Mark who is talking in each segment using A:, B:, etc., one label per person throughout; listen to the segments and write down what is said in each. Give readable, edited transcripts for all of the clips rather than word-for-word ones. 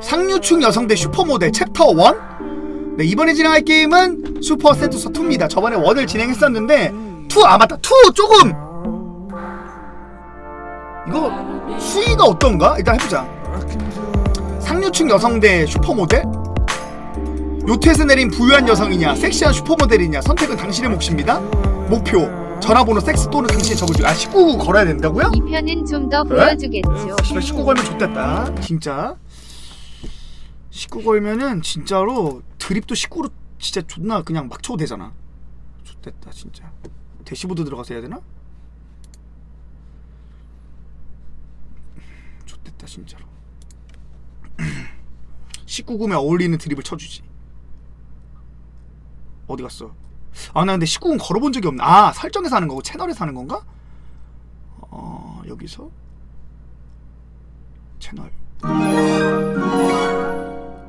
A: 상류층 여성 대 슈퍼모델 챕터 1. 네, 이번에 진행할 게임은 슈퍼세듀서 2입니다. 저번에 1을 진행했었는데 2, 아 맞다, 2 조금 이거 수위가 어떤가? 일단 해보자. 상류층 여성 대 슈퍼모델. 요트에서 내린 부유한 여성이냐 섹시한 슈퍼모델이냐 선택은 당신의 몫입니다. 목표 전화번호 섹스 또는 당신의 접을. 아 19 걸어야 된다고요?
B: 이 편은 좀 더
A: 그래?
B: 보여주겠죠.
A: 19 걸면 좋겠다 진짜. 19 걸면은 진짜로 드립도 19로 진짜 존나 그냥 막 쳐도 되잖아. 좋겠다 진짜. 대시보드 들어가서 해야 되나? 좋겠다 진짜로. 19금에 어울리는 드립을 쳐주지. 어디 갔어? 아 나 근데 19금 걸어본 적이 없네. 아 설정에서 하는 거고 채널에서 하는 건가? 여기서 채널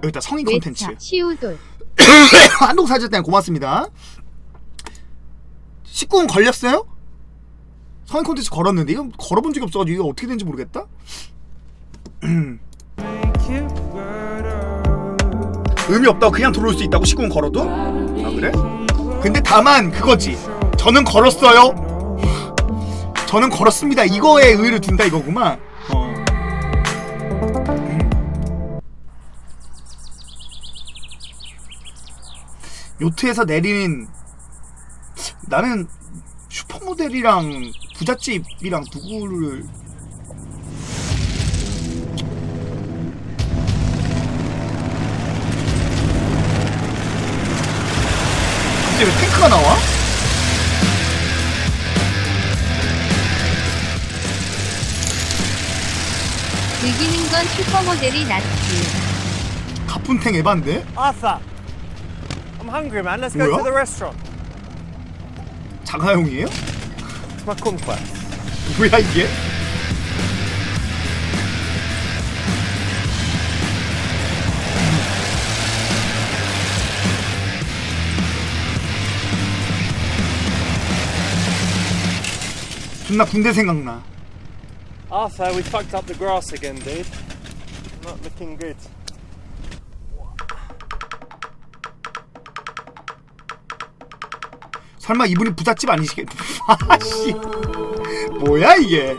A: 여기다 성인 콘텐츠.
B: 시우돌
A: 한동 사주셨다니 고맙습니다. 19금 걸렸어요? 성인 콘텐츠 걸었는데 이건 걸어본 적이 없어가지고 이거 어떻게 되는지 모르겠다. 의미 없다고 그냥 들어올 수 있다고 19금 걸어도? 아 그래? 근데 다만 그거지. 저는 걸었어요. 저는 걸었습니다. 이거에 의의를 둔다 이거구만. 요트에서 내리는 나는 슈퍼모델이랑 부잣집이랑 누구를 갑자기 왜 탱크가 나와?
B: 즐기는 건 슈퍼모델이 낫지.
A: 가푼탱 에반데?
C: Arthur, I'm hungry, man. Let's go
A: 뭐야?
C: to the restaurant.
A: 장하용이에요?
C: It's my comfort.
A: 뭐야 이게? 존나 군대 생각나.
C: Arthur, we fucked up the grass again, dude. Not looking good.
A: 설마 이분이 부잣집 아니시겠? 아씨, 뭐야 이게?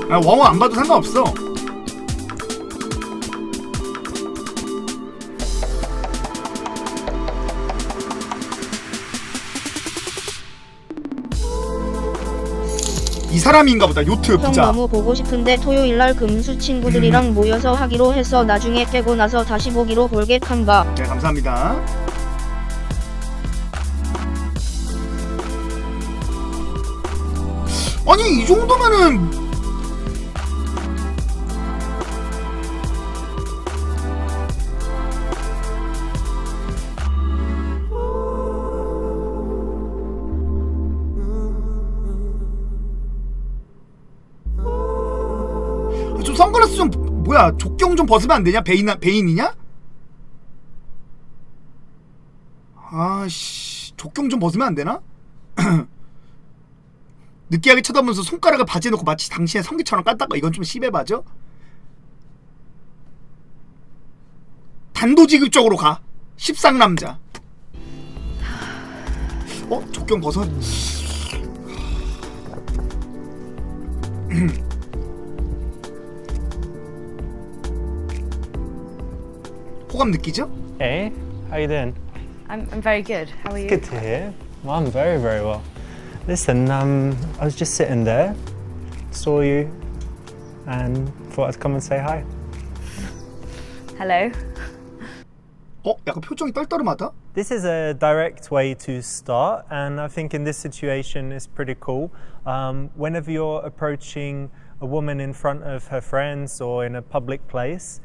A: 아 왕호 안 봐도 상관없어. 이 사람인가 보다. 요트
D: 형
A: 부자.
D: 너무 보고 싶은데 토요일날 금수 친구들이랑 모여서 하기로 해서 나중에 깨고 나서 다시 보기로 볼겟한가.
A: 네 감사합니다. 아니 이 정도면은 좀 선글라스 좀 뭐야 족경 좀 벗으면 안 되냐? 베인이냐? 아씨 족경 좀 벗으면 안 되나? 느끼하게 쳐다보면서 손가락을 바지에 넣고 마치 당신의 성기처럼 깐다가 이건 좀 심해봐죠? 단도직입적으로 가. 십상남자. 족경 벗어. 호감 느끼죠?
C: Hey, how you doing?
E: I'm very good. How are you?
C: Good to hear. Well, I'm very, very well. Listen, I was just sitting there, saw you, and thought I'd come and say hi.
E: Hello.
A: 약간 표정이 떨떠름하다?
C: This is a direct way to start, and I think in this situation it's pretty cool. Whenever you're approaching a woman in front of her friends or in a public place,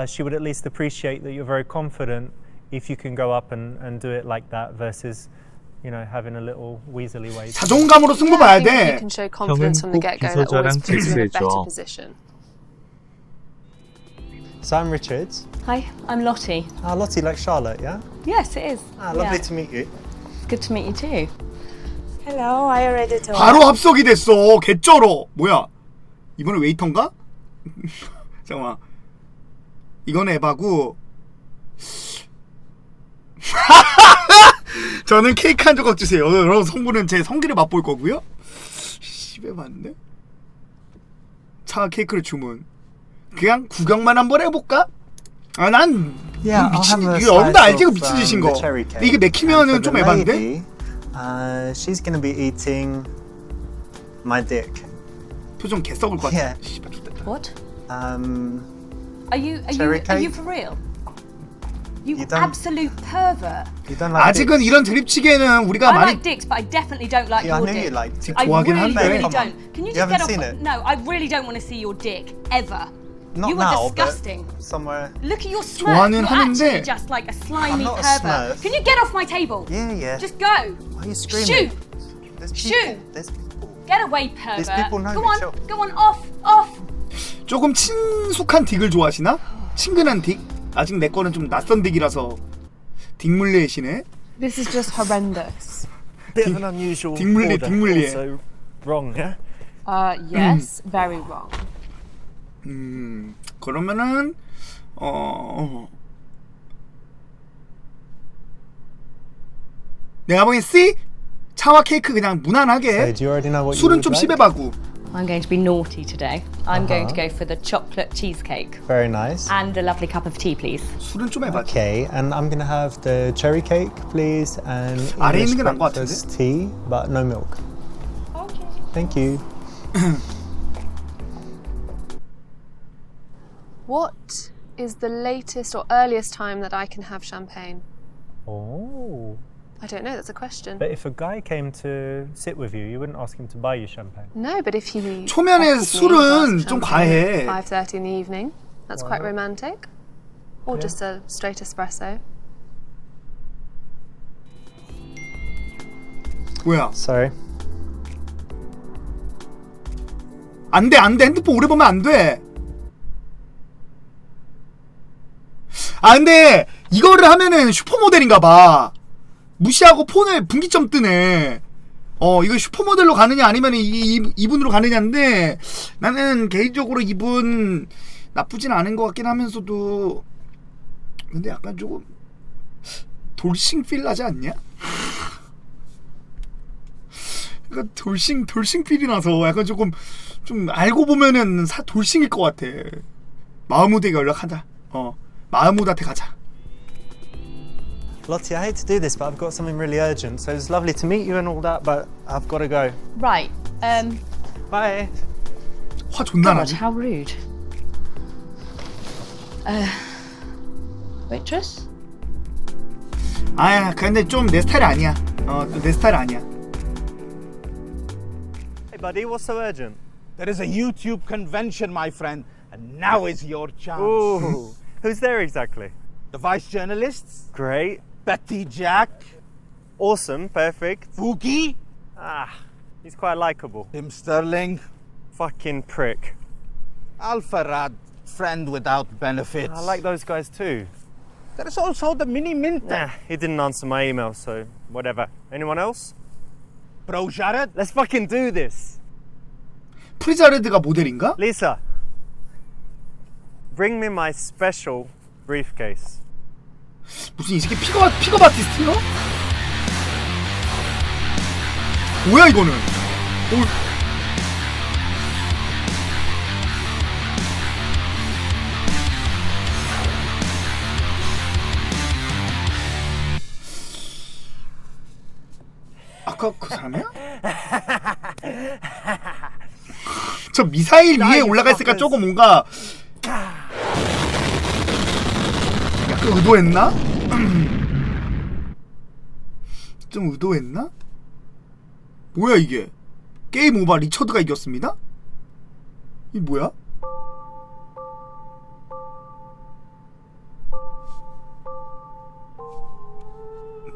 C: she would at least appreciate that you're very confident if you can go up and do it like that versus, you know, having a little weaselly way.
A: 자존감으로 승부 봐야
F: You
A: 돼.
F: can show confidence from the
G: 형은 꼭
F: get-go. That always
G: 비서자랑
F: puts you in a better
G: 섹스해줘.
F: position.
C: So I'm Richard.
E: Hi, I'm Lottie.
C: Lottie, like Charlotte, yeah?
E: Yes, it is.
C: Lovely to meet you.
E: It's good to meet you too.
F: Hello, I already told.
A: 바로 합석이 됐어. 개쩔어. 뭐야? 이번에 웨이터인가? 잠깐만. 이건 에바고. 저는 케이크 한 조각 주세요. 여러분 성분은 제 성기를 맛볼 거고요. 씨발 맞네. 차 케이크를 주문. 그냥 구경만 한번 해볼까? 아 난 미친 이거 여러분도 알지? 그 미친 짓인 거. 이게 맥히면은 좀 에반데.
C: She's gonna be eating my dick.
A: 표정 개썩을 것 같아.
C: Yeah.
A: 씨발 좋겠다.
E: What?
C: Cherry
E: Are you
C: cake?
E: for real? You
C: You don't-
E: absolute pervert.
C: You don't like
A: 아직은
C: dicks?
A: 이런 드립치기에는 우리가
E: I
A: 많이
E: like dicks, but I definitely don't like
C: Yeah, I
E: your
C: knew you
E: dick.
C: liked it.
E: I
A: 좋아하긴
E: really,
A: 한데.
E: really
C: Come on.
E: don't. Can you
C: You
E: just get
C: haven't
E: off?
C: seen it?
E: No, I really don't want to see your dick ever.
C: Not
E: You were
C: now,
E: disgusting.
C: but somewhere.
E: Look at your smirk.
A: 좋아는
E: You're
A: 하는데.
E: actually just like a slimy
C: I'm not a
E: pervert.
C: smurf.
E: Can you get off my table?
C: Yeah.
E: Just go.
C: Why are you screaming?
E: Shoot.
C: There's people.
E: Shoot.
C: There's people.
E: Get away, pervert.
C: These people know
E: Go
C: me,
E: on.
C: chill.
E: Go on. Off.
A: 조금 친숙한 딕을 좋아하시나? 친근한 딕? 아직 내 거는 좀 낯선 딕이라서 딕물리에시네.
F: This is just horrendous.
C: Bit of an unusual
A: 딕물리,
C: order.
A: 딕물리에.
C: Also wrong, yeah?
F: Yes, very wrong.
A: 그러면은 내가 보기엔 C? 차와 케이크 그냥 무난하게.
C: So do you already know what you
A: 술은
C: would
A: 좀
C: like?
A: 심해봐고.
E: I'm going to be naughty today. I'm going to go for the chocolate cheesecake
C: Very nice.
E: and a lovely cup of tea, please.
A: 술은 좀 해봐지.
C: Okay, and I'm gonna have the cherry cake, please, and
A: 아래
C: English
A: 있는 게 나은 것
C: breakfast tea, but no milk.
F: Okay.
C: Thank you.
F: What is the latest or earliest time that I can have champagne?
C: Oh.
F: I don't know, that's a question.
C: But if a guy came to sit with you, you wouldn't ask him to buy you champagne.
F: No, but if he
A: 초면에
F: offered me a
A: 술은
F: glass of
A: 좀
F: champagne
A: 과해.
F: at 5:30 in the evening, that's quite romantic. Or just a straight espresso.
A: 뭐야?
C: Sorry.
A: 안 돼. 핸드폰 오래 보면 안 돼. 아 근데 이거를 하면은 슈퍼모델인가 봐. 무시하고 폰을 분기점 뜨네. 이거 슈퍼모델로 가느냐 아니면 이분으로 가느냐인데 나는 개인적으로 이분 나쁘진 않은 것 같긴 하면서도 근데 약간 조금 돌싱 필 나지 않냐? 약간 돌싱 필이 나서 약간 조금 좀 알고 보면은 돌싱일 것 같아. 마흐무드에게 연락하자. 마흐무드한테 가자.
C: Lottie, I hate to do this, but I've got something really urgent. So it's lovely to meet you and all that, but I've got to go.
E: Right.
C: Bye.
A: 화 존나
E: God,
A: 나지.
E: how rude. Waitress?
A: 아 근데 좀 내 스타일 아니야. 내 스타일 아니야.
C: Hey, buddy, what's so urgent?
G: There is a YouTube convention, my friend, and now is your chance.
C: Ooh, who's there exactly?
G: The vice journalists,
C: Great.
G: Betty Jack,
C: Awesome. Perfect.
G: Boogie,
C: He's quite likable.
G: Tim Sterling,
C: Fucking prick.
G: Al Farad, friend without benefits.
C: I like those guys too.
G: There is also the Mini Minter,
C: Nah, he didn't answer my email, so whatever. Anyone else?
G: Bro Jared,
C: Let's fucking do this.
A: 프리자르드가 모델인가?
C: Lisa, bring me my special briefcase.
A: 무슨 이 새끼 픽업 아티스트요? 뭐야 이거는? 아까 그 사람이야? 저 미사일 위에 올라가 있으니까 조금 뭔가 약간 의도했나? 좀 의도했나? 뭐야 이게? 게임 오버 리처드가 이겼습니다? 이 뭐야?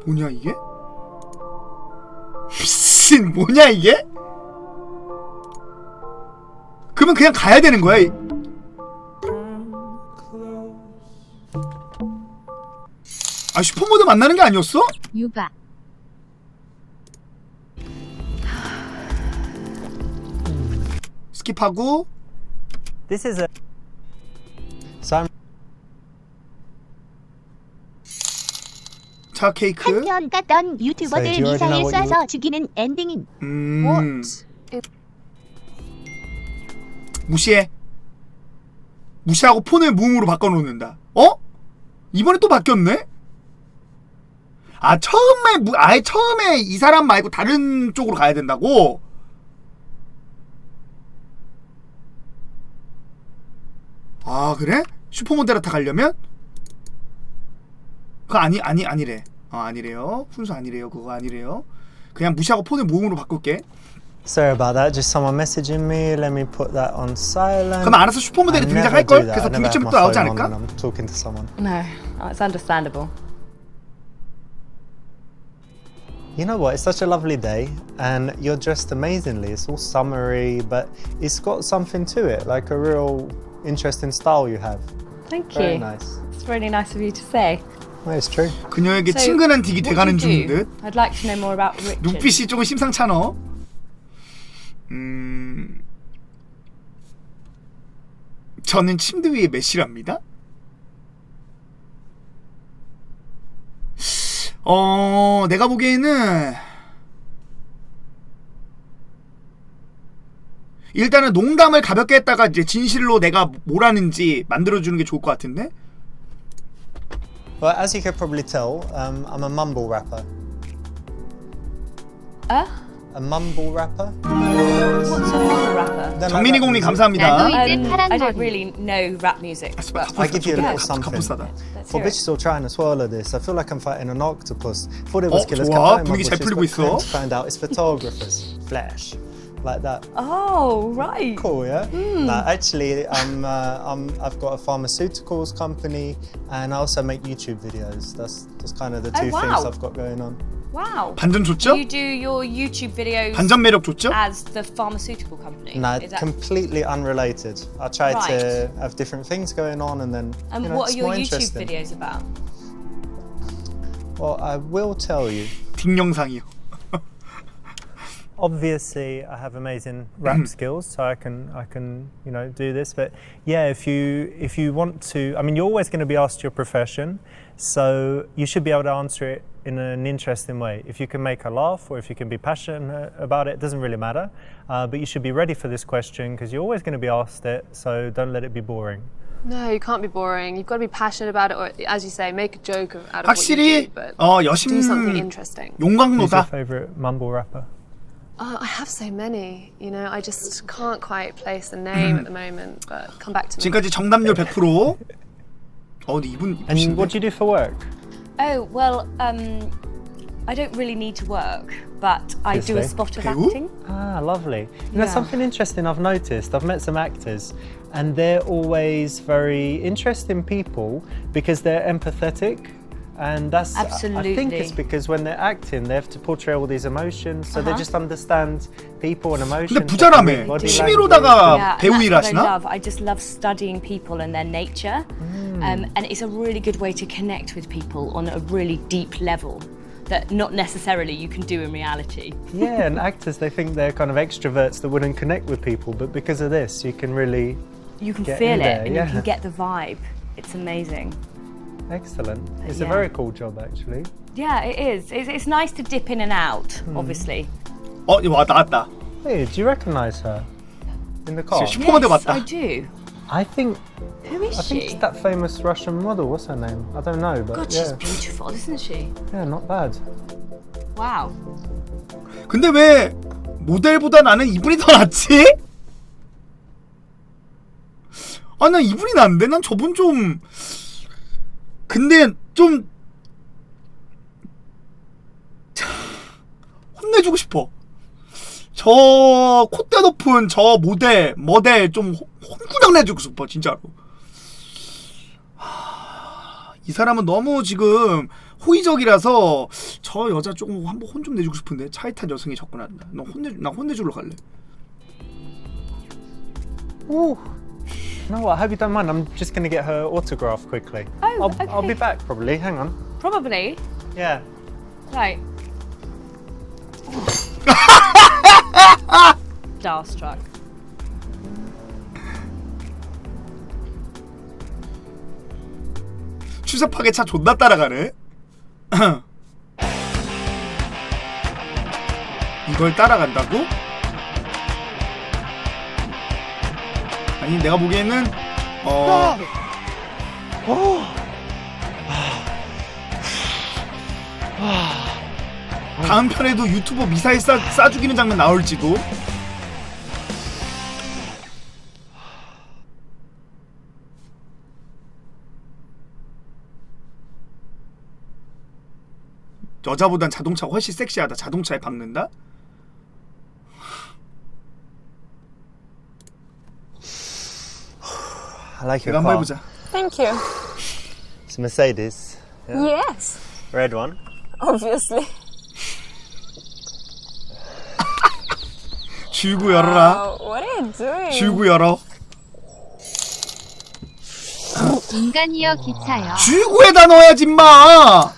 A: 뭐냐 이게? 미친 뭐냐 이게? 그러면 그냥 가야 되는 거야? 아 슈퍼모델 만나는 게 아니었어?
B: 유바.
A: 스킵하고
C: This is a. So I'm
A: 자 케이크.
H: 한편 깠던 유튜버들
C: So, do you already
H: 미사일
C: know what
H: 쏴서 죽이는 엔딩임.
F: What?
A: 무시해. 무시하고 폰을 무음으로 바꿔놓는다. 어? 이번에 또 바뀌었네? 아 아예 처음에 이 사람 말고 다른 쪽으로 가야 된다고? 아 그래? 슈퍼모델한테 가려면? 그거 아니래. 아니래요. 순서 아니래요. 그거 아니래요. 그냥 무시하고 폰을 무음으로 바꿀게.
C: sorry about that. Just someone messaging me. Let me put that on silent.
A: 그럼 알아서 슈퍼모델이
C: I never
A: 등장할
C: do
A: 걸?
C: that.
A: 그래서
C: I never have
A: 분기점부터
C: my
A: 나오지
C: phone on
A: 않을까?
C: when I'm talking to someone.
E: No, it's understandable.
C: You know what? It's such a lovely day, and you're dressed amazingly. It's all summery, but it's got something to it, like a real interesting style you have.
E: Thank
C: Very
E: you.
C: nice.
E: It's really nice of you to say.
C: Well, it's true.
A: 그녀에게
E: So,
A: 친근한 딕이
E: what
A: 돼가는
E: do you
A: 중인
E: do?
A: 듯.
E: I'd like to know more about Richard.
A: 눈빛이 조금 심상찮어. 저는 침대 위에 메시랍니다. 내가 보기에는 일단은 농담을 가볍게 했다가 이제 진실로 내가 뭘 하는지 만들어주는 게 좋을 것 같은데?
C: Well, as you could probably tell, I'm a mumble rapper. A mumble rapper?
E: What's a mumble rapper?
C: Don't know
A: 정민이
C: rap
A: 공님
C: music.
A: 감사합니다.
B: 나도 이제 파란
E: I don't
B: 머리.
E: really know rap music. but
C: I give you a little something.
A: 갑분싸다.
E: let's
C: For
E: hear it.
C: bitches all trying to swallow this, I feel like I'm fighting an octopus. Thought it was killers,
A: 좋아.
C: kept biting my
A: 분위기 잘
C: bushes,
A: 풀리고
C: but
A: 있어.
C: came to find out it's photographers. Flash. Like that.
E: Oh, right.
C: Cool, yeah. Actually, I've got a pharmaceuticals company, and I also make YouTube videos. That's kind of the two
E: wow.
C: things I've got going on.
E: Wow.
A: 반전 좋죠?
E: You do your YouTube videos
A: 반전 매력 좋죠?
E: as the pharmaceutical company.
C: No,
E: Is that,
C: completely unrelated. I try to have different things going on, and then
E: and
C: you know,
E: what are
C: it's
E: your
C: more
E: YouTube
C: interesting.
E: videos about?
C: Well, I will tell you.
A: 딩 영상이요.
C: Obviously, I have amazing rap skills, so I can do this. But yeah, if you want to, I mean, you're always going to be asked your profession, so you should be able to answer it in an interesting way. If you can make a laugh, or if you can be passionate about it, doesn't really matter. But you should be ready for this question because you're always going to be asked it. So don't let it be boring.
F: No, you can't be boring. You've got to be passionate about it, or as you say, make a joke out of what you
A: 확실히
F: do, but
A: 여심
F: do something interesting.
C: Who's your
A: 용광로다.
C: favorite mumble rapper?
F: I have so many. You know, I just can't quite place the name at the moment, but come back to me.
A: 지금까지 정답률 100%. 근데 이분
C: And
A: 이쁘신데?
C: what do you do for work?
E: Oh, well, I don't really need to work, but I do a
C: Obviously.
E: spot of
A: Who?
E: acting.
C: Ah, lovely. You know,
E: Yeah.
C: something interesting I've noticed, I've met some actors and they're always very interesting people because they're empathetic. And that's, I think it's
E: Absolutely.
C: because when they're acting, they have to portray all these emotions, so they just understand people and emotions.
A: 근데 부자라며.
C: body
A: 취미로다가
E: Yeah, and
A: 배우
E: that's
A: 일
E: what I
A: 하시나?
E: love. I just love studying people and their nature, and it's a really good way to connect with people on a really deep level that not necessarily you can do in reality.
C: Yeah, and actors, they think they're kind of extroverts that wouldn't connect with people, but because of this, you can really
E: You can
C: get
E: feel
C: in
E: it
C: there,
E: and
C: yeah.
E: you can get the vibe. It's amazing.
C: excellent. It's a
E: Yeah.
C: very cool job, actually.
E: Yeah, it is. It's nice to dip in and out, obviously.
A: 이거 나왔다.
C: Hey, do you recognise her in the car?
A: 슈퍼모델
E: Yes,
A: 맞다.
E: I do.
C: I think
E: Who is
C: I think
E: she?
C: it's that famous Russian model. What's her name? I don't know, but
E: God, she's
C: yeah,
E: beautiful, isn't she?
C: yeah, not bad.
E: Wow.
A: 근데 왜 모델보다 나는 이분이 더 낫지? 난 이분이 낫는데? 난 저분 좀... 근데 좀... 혼내주고 싶어. 저 콧대 높은 저 모델 좀 혼꾸녕 내주고 싶어 진짜로. 이 사람은 너무 지금 호의적이라서 저 여자 조금 한번 혼 좀 내주고 싶은데. 차에 탄 여성이 접근한다. 나 혼내주러 갈래.
C: Ooh. You know what? I hope you don't mind. I'm just going to get her autograph quickly.
E: Oh,
C: I'll be
E: okay.
C: back probably. Hang on.
E: Probably.
C: Yeah.
E: Right. Starstruck.
A: 추접하게 차 존나 따라가네. 이걸 따라간다고? 아니 내가 보기에는 다음 편에도 유튜버 미사일 쏴 죽이는 장면 나올지도. 여자보단 자동차가 훨씬 섹시하다. 자동차에 박는다?
C: I like
A: 내가
C: your
A: 한번
C: car.
A: 해보자.
I: Thank you.
C: It's a Mercedes. Yeah.
I: Yes,
C: Red one.
I: obviously.
A: 줄구 열어라.
I: What are you doing?
A: 줄구 열어.
B: 인간이여 기차여.
A: 줄구에다 넣어야지 임마.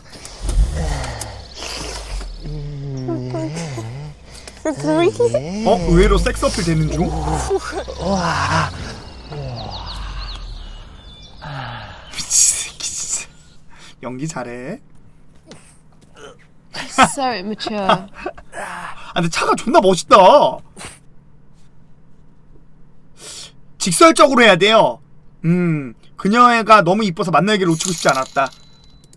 A: 의외로 섹스 어필 되는 중? 미친 새끼 진짜. 연기 잘해.
F: So immature.
A: 아 근데 차가 존나 멋있다. 직설적으로 해야 돼요. 그녀가 너무 이뻐서 만나기를 놓치고 싶지 않았다.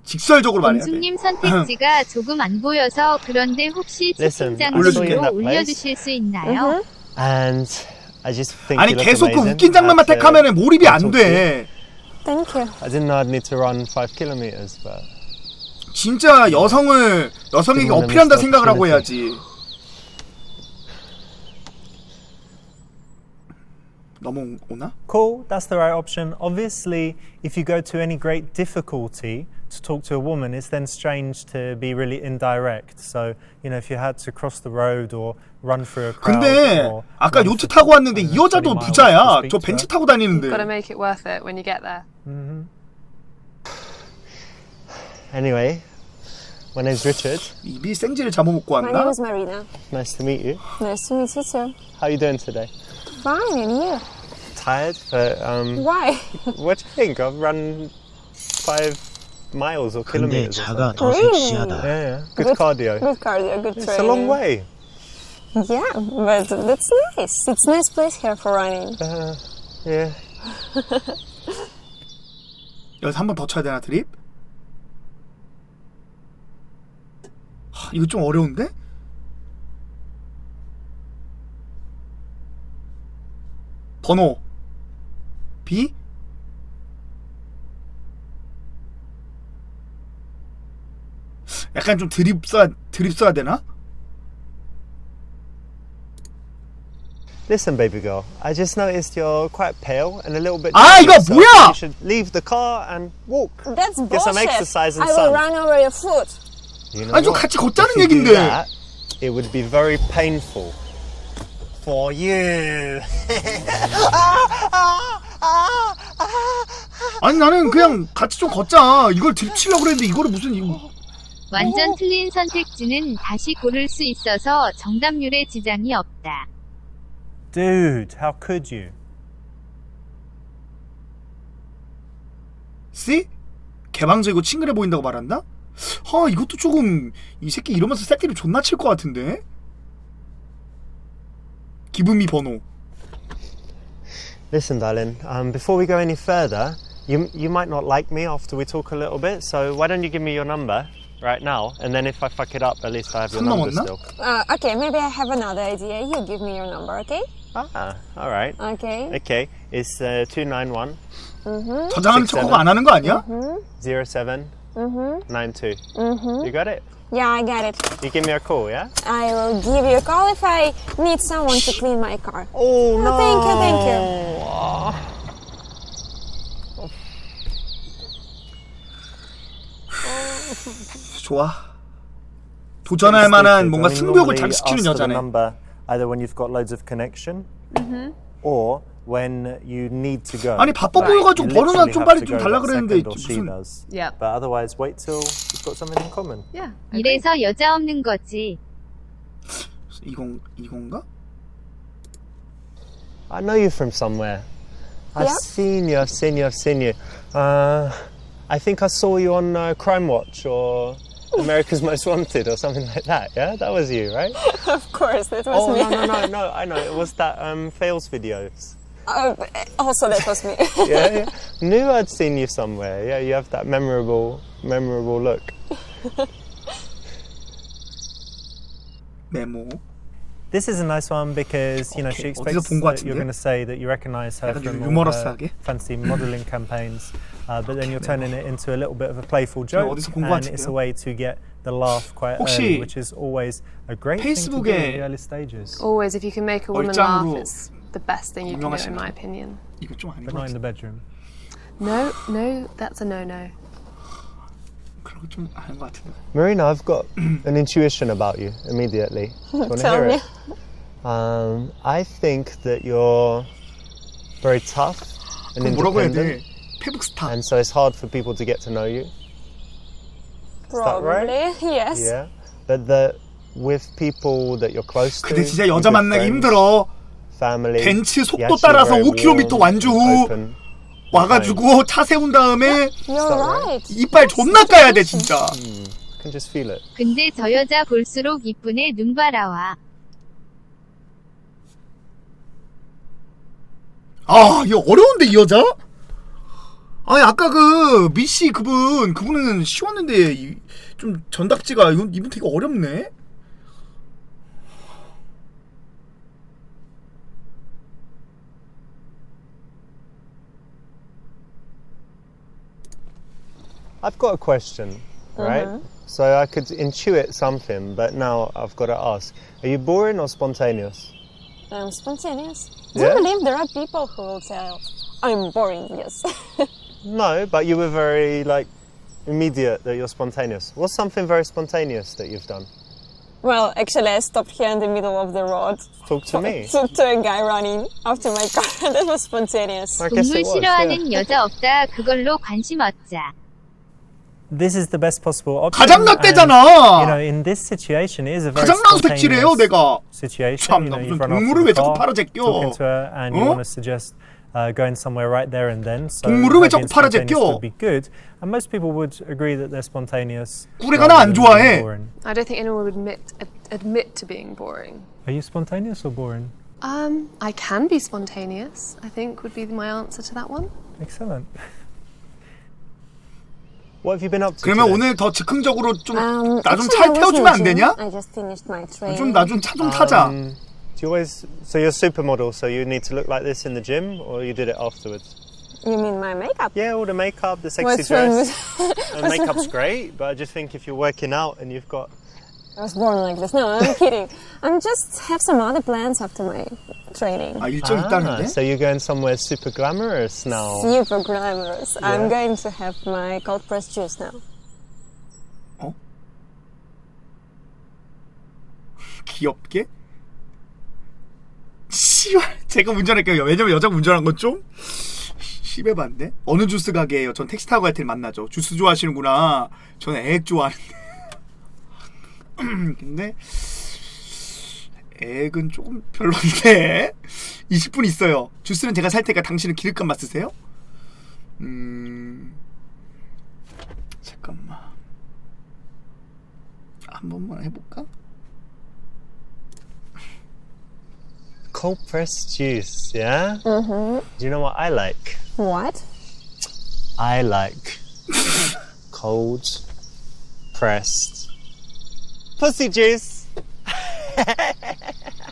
A: 직설적으로 말해야 돼.
B: 공수님 선택지가 조금 안 보여서 그런데 혹시
C: Listen,
B: 채팅창
C: I'm
A: 올려줄게.
B: 으로
C: in that
B: 올려주실 수 있나요?
C: And I just think
A: 아니
C: you look
A: 계속 그
C: amazing.
A: 웃긴 장면만
C: Had to
A: 택하면 몰입이 안
C: talk to you.
A: 돼.
I: Thank you.
C: I didn't know I'd need to run 5 kilometers, but
A: 진짜 여성에게 어필한다 생각을 하고 해야지. 너무 오나?
C: cool, that's the right option. Obviously, if you go to any great difficulty to talk to a woman, it's then strange to be really indirect. So, you know, if you had to cross the road or run through a crowd.
A: 근데
C: or
A: 아까
C: run
A: 요트
C: for,
A: 타고 왔는데 이
C: 20
A: 여자도
C: miles
A: 부자야.
C: to speak
A: 저
C: to
A: 벤츠
C: her.
A: 타고 다니는데.
F: Got to make it worth it when you get there.
C: Anyway, my name's Richard.
A: 입이 생지를 잡아먹고
I: My name
A: 왔나?
I: is Marina.
C: Nice to meet you.
I: Nice to meet you too.
C: How are you doing today?
I: Fine, and you?
C: Tired, but
I: Why?
C: what do you think? I've run 5 miles or
J: 근데
C: kilometers. Or
J: 차가
C: something.
J: 더 섹시하다.
C: Yeah, good cardio.
I: Good cardio, good
C: It's
I: training.
C: a long way.
I: Yeah, but that's nice. It's a nice place here for running.
C: Yeah.
A: 여기서 한 번 더 쳐야 되나 드립? 이거 좀 어려운데? 번호 B? 약간 좀 드립 써야 되나?
C: Listen, baby girl. I just noticed you're quite pale and a little bit.
A: 아, 이거
C: nervous, so
A: 뭐야?
C: You should leave the car and walk.
I: That's
C: Get some
I: bullshit.
C: exercise and
I: I will
C: sun.
I: run over your foot.
C: You know
A: 아니 좀
C: what?
A: 같이 걷자는
C: If you do
A: 얘긴데.
C: that, it would be very painful for you.
A: 아니 나는 그냥 같이 좀 걷자. 이걸 드립 치려고 그랬는데 이거를 무슨
B: 완전 틀린 선택지는 다시 고를 수 있어서 정답률에 지장이 없다.
C: Dude, how could you?
A: See? 개방적이고 친근해 보인다고 말한다? 이것도 조금 이 새끼 이러면서 새끼를 존나 칠 것 같은데? 기분미 번호.
C: Listen, darling. Before we go any further, you might not like me after we talk a little bit. So why don't you give me your number right now, and then if I fuck it up, at least I have your
A: 선
C: number
A: 넘었나?
C: still.
I: Okay, maybe I have another idea. You give me your number, okay?
C: All right.
I: Okay.
C: Okay, it's 291
A: 저장하는 척하고 안 하는 거 아니야?
C: 07 92. You got it?
I: Yeah, I got it.
C: You give me a call, yeah?
I: I will give you a call if I need someone to clean my car.
C: Oh no!
I: Thank you, thank you.
A: 좋아. 도전할 만한 뭔가 승부욕을 잠식시키는 여자네.
C: Number either when you've got loads of connection, or when you need to go.
A: 아니 바빠 보여가지고
C: You
A: 번호나
C: literally
A: 좀
C: have
A: 빨리
C: to
A: 좀
C: go
A: 달라
C: that
A: 그랬는데
C: second or she
A: 무슨
C: does.
F: Yeah.
C: But otherwise, wait till you've got something in common.
F: Yeah.
B: 이래서 여자 없는 거지.
A: 이건가?
C: I know you from somewhere. I've
I: Yeah?
C: seen you. I think I saw you on Crime Watch or America's Most Wanted or something like that. Yeah, that was you, right?
I: Of course, that was
C: Oh
I: me.
C: no! I know. It was that fails videos.
I: Also, that was me.
C: Yeah. Knew I'd seen you somewhere. Yeah, you have that memorable look.
A: 메모.
C: This is a nice one because she
A: Okay.
C: expects
A: 어디서 본것
C: that you're
A: 같은데?
C: going to say that you recognise her
A: 약간 좀
C: from all her
A: 유머러스하게?
C: fancy modelling campaigns, but then you're turning it into a little bit of a playful joke,
A: 어디서 본것
C: and it's a
A: 같은데요?
C: way to get the laugh quite
A: 혹시
C: early, which is always a great thing to do
A: 페이스북에
C: in the early stages.
F: Always, if you can make a woman laugh,
A: 얼짱으로
F: it's the best thing you can do, in my opinion.
A: 이거 좀 아닌
C: But
A: 것
C: not in the
A: 같아.
C: bedroom.
F: No, that's a no-no.
A: 그런 거 좀 아닌 것 같은데.
C: Marina, I've got an intuition about you immediately. Do you want to
I: Tell
C: hear
I: me.
C: it? I think that you're very tough and
A: 그럼 뭐라고 해야
C: independent,
A: 돼? 페북 스타.
C: and so it's hard for people to get to know you. that right?
I: Probably, yes.
C: Yeah, but with people that you're close to,
A: 근데 진짜
C: your
A: 여자
C: good
A: 만나기
C: friends,
A: 힘들어.
C: family,
A: 벤츠
C: you're
A: 속도
C: actually
A: 따라서
C: very
A: 5km
C: warm,
A: 완주 후
C: open.
A: 와가지고 차 세운 다음에
I: You're right.
A: 이빨 존나 까야 돼 진짜.
C: I can just feel it.
B: 근데 저 여자 볼수록 이쁘네 눈 봐라와.
A: 아 이거 어려운데 이 여자? 아니 아까 그 미씨 그분은 쉬웠는데 좀 전답지가 이분 되게 어렵네.
C: I've got a question, right? So I could intuit something, but now I've got to ask: are you boring or spontaneous?
I: I'm spontaneous. Do
C: Yeah?
I: you believe there are people who will tell I'm boring? Yes.
C: No, but you were very immediate that you're spontaneous. What's something very spontaneous that you've done?
I: Well, actually, I stopped here in the middle of the road.
C: Talk to me.
I: To a guy running after my car. That was spontaneous.
C: I guess
B: 동물
C: it was.
B: 싫어하는
C: Yeah.
B: 여자 없다. 그걸로 관심 얻자.
C: This is the best possible option.
A: 가장
C: and,
A: 낫대잖아.
C: in this situation, it is a very
A: 가장 낫색칠해요
C: spontaneous
A: 내가.
C: situation.
A: 참나
C: You've
A: 무슨
C: run off
A: 동물을
C: to
A: 왜
C: the
A: 자꾸
C: car,
A: 팔아 제껴?
C: talking to her, and you
A: 어?
C: want to suggest going somewhere right there and then. So
A: 동물을 왜
C: her
A: 자꾸
C: being
A: 팔아
C: spontaneous
A: 제껴?
C: would be good, and most people would agree that they're spontaneous.
A: 꿀이가 나 안
C: rather than
A: 좋아해.
C: boring.
F: I don't think anyone would admit to being boring.
C: Are you spontaneous or boring?
F: I can be spontaneous, I think would be my answer to that one.
C: Excellent. What have you been up to
A: 그러면
C: today?
A: 오늘 더 즉흥적으로 좀 나 좀
I: Actually,
A: 차
I: I was
A: 태워주면 안
I: in the gym.
A: 되냐?
I: I just finished my training.
A: 좀 나 좀 차 좀 타자.
C: Do you always? So you're a supermodel, so you need to look like this in the gym, or you did it afterwards?
I: You mean my makeup?
C: Yeah, all the makeup, the sexy
I: What's wrong
C: dress.
I: with...
C: And makeup's great, but I just think if you're working out and you've got
I: I was born like this. No, I'm kidding. I'm just have some other plans after my training.
A: 아 일정 있다는데?
C: so you're going somewhere super glamorous now.
I: Super glamorous.
C: Yeah.
I: I'm going to have my cold pressed juice now.
A: 어? 귀엽게? 씨발 제가 운전할게요. 왜냐면 여자가 운전한 건 좀 씨배반데? 어느 주스 가게예요? 전 택시 타고 갈 때 만나죠. 주스 좋아하시는구나. 저는 액 좋아하는데. 근데 액은 조금 별론데 20분 있어요. 주스는 제가 살 테니까 당신은 기름값만 쓰세요? 잠깐만 한 번만 해볼까?
C: Cold pressed juice, yeah?
I: Mm-hmm.
C: Do you know what I like?
I: What?
C: I like cold pressed pussy juice.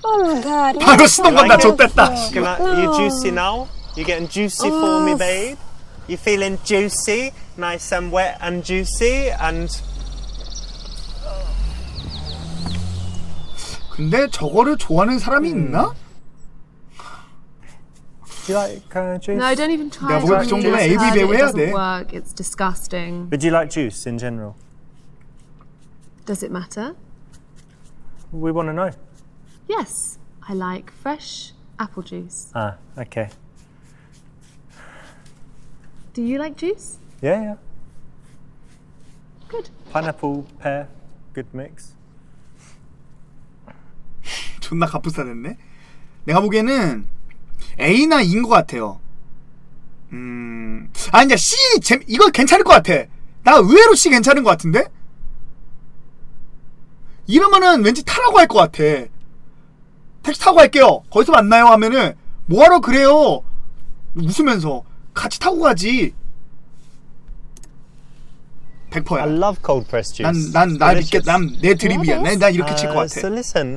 I: Oh my god.
A: 바로 시동 건다. 좆됐다.
C: You juicy now? You getting juicy for me, babe? You feeling juicy? Nice and wet and juicy and...
A: 근데 저거를 좋아하는 사람이 있나?
C: Do you like juice?
F: No, don't even try
A: 야,
F: it.
A: 뭐 그 정도면 AV 배우
F: It
A: 해야
F: doesn't
A: 돼.
F: work. It's disgusting.
C: But do you like juice in general?
F: Does it matter?
C: We want to know.
F: Yes, I like fresh apple juice.
C: Ah, okay.
F: Do you like juice?
C: Yeah, yeah.
F: Good.
C: Pineapple, pear, good mix.
A: 존나 갑분싸됐네. 내가 보기에는 A나 E인 것 같아요. 아니야 C 이거 괜찮을 것 같아. 나 의외로 C 괜찮은 것 같은데? 이러면은 왠지 타라고 할 것 같아. 택시 타고 갈게요. 거기서 만나요 하면은 뭐하러 그래요? 웃으면서 같이 타고 가지. 100%야.
C: I love cold pressed juice.
A: 난 내 드립이야. 난 이렇게 칠 것 같아.
C: So listen,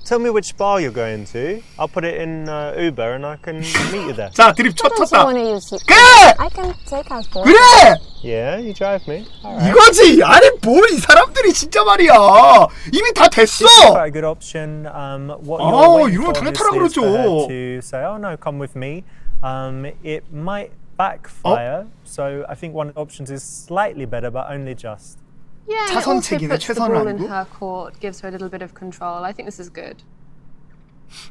C: tell me which bar you're going to. I'll put it in Uber and I can meet you there.
A: 자, 드립
I: Why don't you
A: 쳤다.
I: want to use it?
A: 그래!
I: I can take us both.
A: 그래!
C: Yeah, you drive me. All right.
A: 이거지. 아니 뭘 이 사람들이 진짜 말이야. 이미 다 됐어.
C: Quite a good option. What you're waiting
A: 이러면
C: for
A: 당연히 타라
C: obviously is for her
A: 그러죠.
C: to say, "Oh no, come with me." It might backfire. So I think one of the options is slightly better, but only just.
F: Yeah, it also
A: 차선책이네,
F: puts the
A: 최선을
F: ball in
A: 아니고.
F: her court, gives her a little bit of control. I think this is good.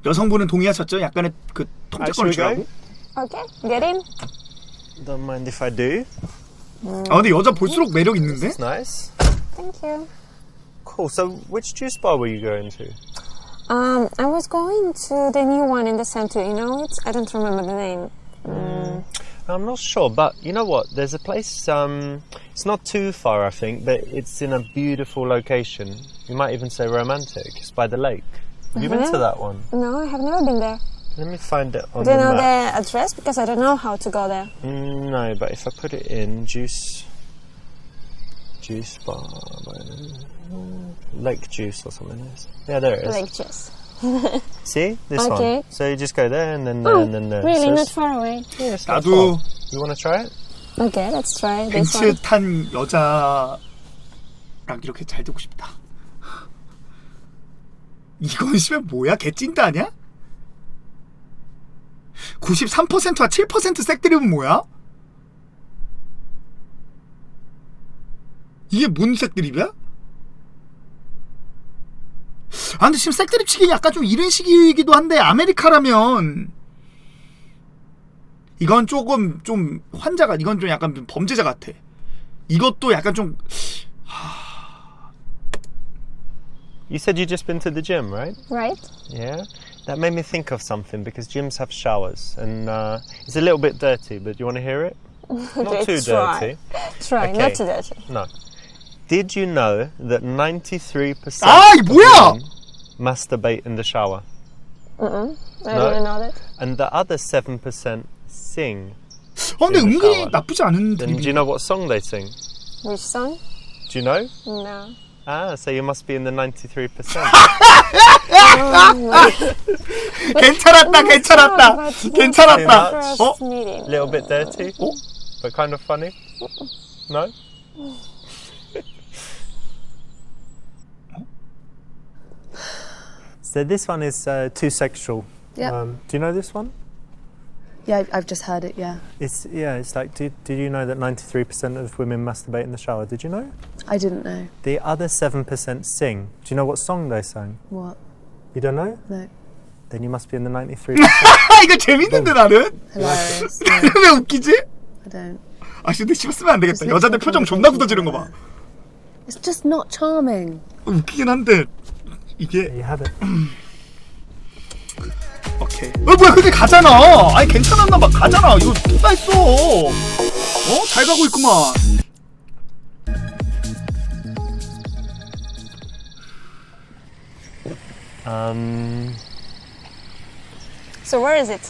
A: 여성분은 동의하셨죠? 약간의 그 통제권을 주라고.
I: Okay, get in.
C: Don't mind if I do.
A: 근데 여자 볼수록 매력 있는데?
C: It's nice.
I: Thank you.
C: Cool. So which juice bar were you going to?
I: I was going to the new one in the center. You know it? I don't remember the name.
C: I'm not sure, but you know what? There's a place. It's not too far, I think, but it's in a beautiful location. You might even say romantic. It's by the lake. Have you been to that one?
I: No, I have never been there.
C: Let me find it on
I: Do you
C: the
I: know
C: map.
I: the address? Because I don't know how to go there.
C: No, but if I put it in juice bar, lake juice or something. Yeah, there it is.
I: Lake Juice.
C: See this
I: Okay.
C: one. So you just go there and then there and then there.
I: Really?
C: So
I: Not
C: it's-
I: far away?
C: yeah, it's not
A: 나도
C: far. You want to try it?
I: Okay, let's try this one.
A: 벤츠 탄 여자랑 이렇게 잘 되고 싶다. 이건 씨발 뭐야? 개찐따 아니야? 93%와 7% 색드립은 뭐야? 이게 뭔 색드립이야? 근데 지금 색드립 치기 약간 좀 이른 시기이기도 한데 아메리카라면 이건 조금 좀 환자가 이건 좀 약간 범죄자 같아. 이것도 약간 좀
C: You said you just been to the gym, right?
I: Right?
C: Yeah. That made me think of something because gyms have showers and it's a little bit dirty. But do you want to hear it? Not
I: Okay,
C: too
I: try.
C: dirty.
I: Try,
C: Okay.
I: not too dirty.
C: No. Did you know that 93%
A: 이
C: of
A: 뭐야?
C: women masturbate in the shower,
I: I
C: No.
I: didn't know that.
C: and the other 7% sing?
A: 근데
C: in the
A: 은근히
C: shower.
A: 나쁘지 않은
C: Then do you
A: 드립이야.
C: know what song they sing?
I: Which song?
C: Do you know?
I: No.
C: So you must be in the 93%.
A: 괜찮았다, 괜찮았다, 괜찮았다.
I: First meeting.
C: A little bit dirty, but kind of funny. No? So this one is too sexual.
F: Yep.
C: Do you know this one?
F: Yeah, I've just heard it, yeah.
C: It's like, did you know that 93% of women masturbate in the shower? Did you know?
F: I didn't know.
C: The other 7% sing. Do you know what song they sang?
F: What?
C: You don't know?
F: No.
C: Then you must be in the 93%.
A: 이거 재밌는데 나는?
F: Hilarious.
A: 왜 웃기지?
F: I don't.
A: 근데 씨발 쓰면 안 되겠다. 여자들 표정 존나 굳어지는 거 봐.
F: It's just not charming.
A: 웃기긴 한데 이게
C: You have it.
A: 오케이. 뭐야 근데 가잖아. 아니 괜찮았나 봐. 가잖아. 이거 누가 했어? 잘 가고 있구만.
I: So where is it?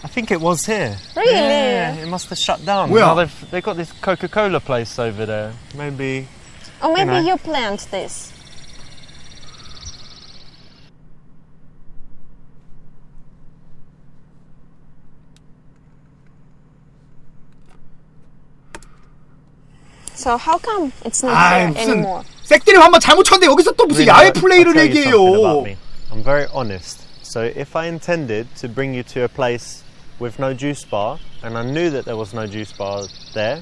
C: I think it was here.
I: Really?
C: Yeah, it must have shut down.
A: Where?
C: Now they've got this Coca-Cola place over there. Maybe.
I: Or maybe
C: know.
I: you planned this. So how come it's not
A: 아이
I: here
A: 무슨
I: anymore?
A: 색드립 한번 잘못 쳤는데 여기서 또 무슨 야외 플레이를
C: I'll tell you something about
A: 얘기해요.
C: me. I'm very honest. So if I intended to bring you to a place with no juice bar, and I knew that there was no juice bar there,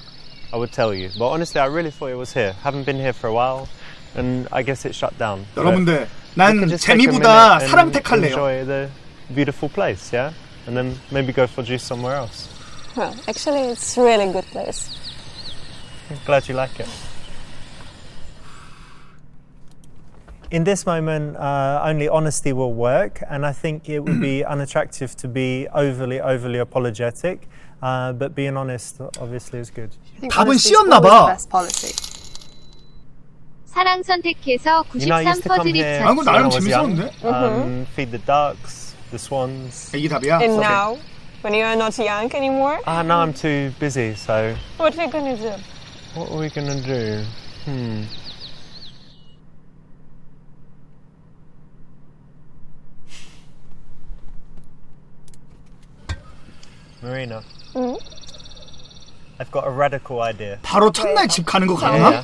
C: I would tell you. But honestly, I really thought it was here. Haven't been here for a while, and I guess it shut down. But
A: 여러분들
C: we
A: 난
C: can just take a
A: 재미보다
C: minute
A: 사랑
C: and
A: 택할래요.
C: enjoy the beautiful place, yeah? And then maybe go for juice somewhere else.
I: Well, actually, it's a really good place.
C: I'm glad you like it. In this moment, only honesty will work, and I think it would be unattractive to be overly apologetic. But being honest, obviously, is good.
F: I think
A: 답은
F: honesty is
A: C'였나
F: always
A: 봐.
F: the best policy.
B: 사랑 선택해서
C: You know, I used to come
B: 93%
C: here
A: 아이고,
C: when
A: 나름
C: I was young,
A: 재밌었는데?
C: feed the ducks, the swans.
A: 이게 답이야?
I: And now, when you are not young anymore,
C: Now I'm too busy, so
I: what are we gonna do?
C: what are we gonna do? Marina, I've got a radical idea.
A: 바로 첫날 집 가는 거
C: Yeah.
A: 가능함?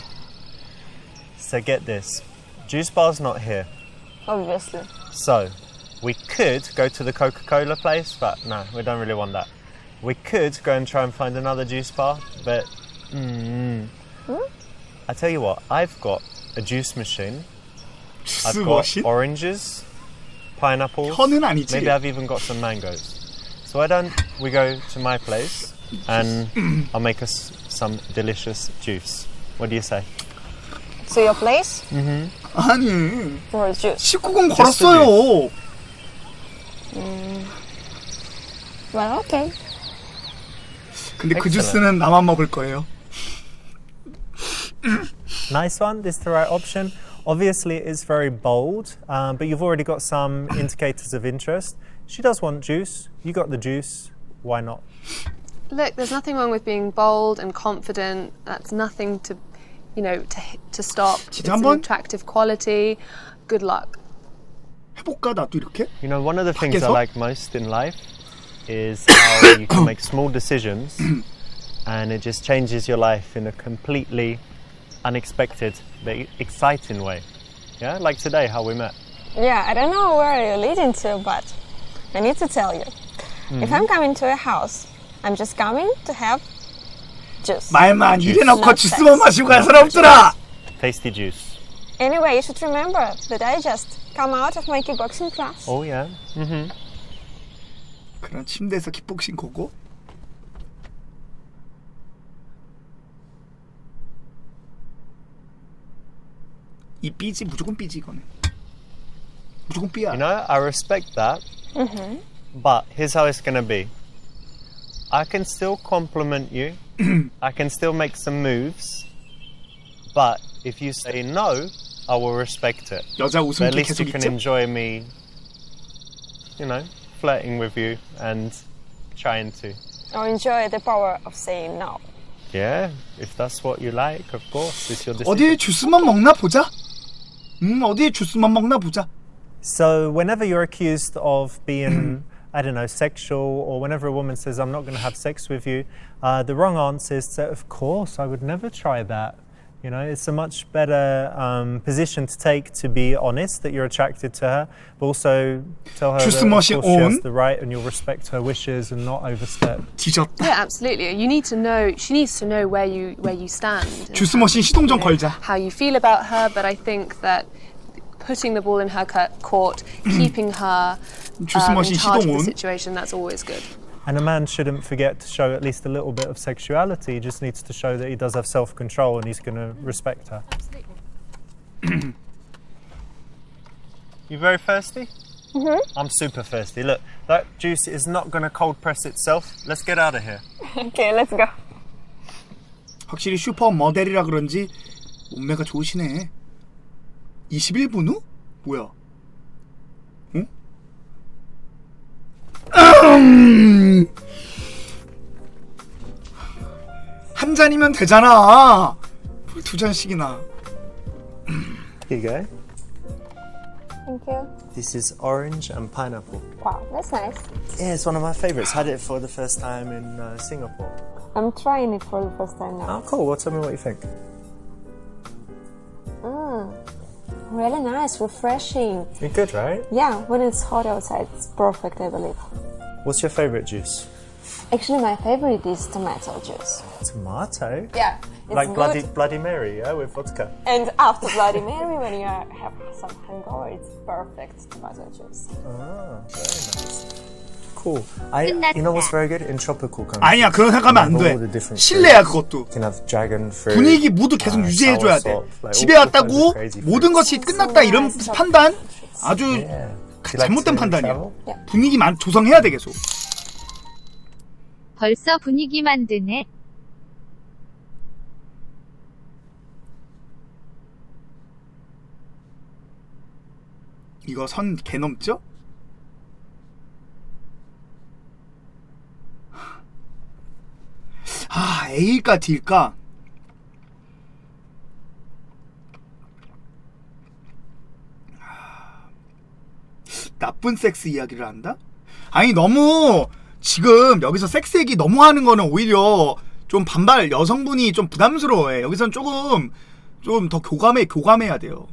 C: So get this, juice bar's not here.
I: Obviously.
C: So we could go to the Coca-Cola place, but no, we don't really want that. We could go and try and find another juice bar, but I tell you what, I've got a juice machine. I've
A: 주스
C: got
A: 머신?
C: oranges, pineapples.
A: 혀는 아니지.
C: Maybe I've even got some mangoes. So why don't we go to my place and I'll make us some delicious juice. What do you say?
I: To your place
A: 아니,
I: for juice.
A: 19금 걸었어요.
I: Well, okay.
A: 근데 그
C: Excellent.
A: 주스는 나만 먹을 거예요.
C: Nice one. This is the right option. Obviously, it's very bold, but you've already got some indicators of interest. She does want juice. You got the juice. Why not?
F: Look, there's nothing wrong with being bold and confident. That's nothing to, to stop. It's
A: 진짜
F: an
A: 한번?
F: attractive quality. Good luck.
A: 해볼까 나도 이렇게?
C: You know, one of the things I
A: 밖에서?
C: like most in life is how you can make small decisions and it just changes your life in a completely unexpected but exciting way. Yeah, like today, how we met.
I: Yeah, I don't know where you're leading to, but I need to tell you. If I'm coming to a house, I'm just coming to have juice.
A: 말만 이래 놓고
I: Not
A: 주스만
I: sex.
A: 마시고 갈 사람 없더라.
C: Tasty juice.
I: Anyway, you should remember that I just come out of my kickboxing class.
C: Oh yeah.
A: 그런 침대에서 킥복싱 고고? 이 삐지 무조건 삐지 이거는. 무조건 삐야.
C: You know, I respect that. But here's how it's gonna be. I can still compliment you. I can still make some moves. But if you say no, I will respect it.
A: 여자
C: But at
A: 웃음기
C: least
A: 계속
C: you can
A: 있죠?
C: enjoy me, you know, flirting with you and trying to.
I: Or enjoy the power of saying no.
C: Yeah, if that's what you like, of course, it's your decision.
A: 어디에 주스만 먹나 보자. 어디에 주스만 먹나 보자.
C: So whenever you're accused of being, I don't know, sexual, or whenever a woman says, I'm not going to have sex with you, the wrong answer is to, of course, I would never try that. You know, it's a much better position to take to be honest that you're attracted to her, but also tell her that, of course, she has the right and you'll respect her wishes and not overstep.
A: 뒤졌다.
F: Yeah, absolutely. You need to know. She needs to know where you stand. and
A: 주스 머신 시동 좀 걸자.
F: how you feel about her. But I think that putting the ball in her court, keeping her
A: 주스
F: in
A: 머신
F: charge of the
A: 시동 온.
F: situation, that's always good.
C: And a man shouldn't forget to show at least a little bit of sexuality. He just needs to show that he does have self-control and he's going to respect her. You very thirsty? I'm super thirsty. Look, that juice is not going to cold press itself. Let's get out of here.
I: Okay, let's go.
A: 확실히 슈퍼 모델이라 그런지 몸매가 좋으시네. 21분 후? 뭐야? 응? 한 잔이면 되잖아. 뭘 두 잔씩이나.
C: Here you go.
I: Thank you.
C: This is orange and pineapple.
I: Wow, that's nice.
C: Yeah, it's one of my favorites. Had it for the first time in Singapore.
I: I'm trying it for the first time now.
C: Oh, cool. Well, tell me what you think.
I: Really nice, refreshing.
C: You're good, right?
I: Yeah, when it's hot outside, it's perfect, I believe.
C: What's your favorite juice?
I: Actually, my favorite is tomato juice.
C: Tomato?
I: Yeah. It's
C: Like
I: good.
C: Bloody Mary, yeah, with vodka.
I: And after Bloody Mary, when you have some hangover, it's perfect tomato juice.
C: Ah, very nice. Cool. You know what's very good? In tropical countries.
A: 아니야, 그런 생각하면 안 돼. 실내야 그것도.
C: You can have dragon fruit.
A: 분위기 모두 계속 유지해줘야 돼. 집에 왔다고 모든 것이 끝났다 이런 판단 아주 잘못된 판단이야. 분위기만 조성해야 돼 계속.
B: 벌써 분위기 만드네.
A: 이거 선 개 넘죠? 아, A일까 D일까? 나쁜 섹스 이야기를 한다? 아니 너무 지금 여기서 섹스 얘기 너무 하는 거는 오히려 좀 반발 여성분이 좀 부담스러워해. 여기선 조금 좀 더 교감해야 돼요.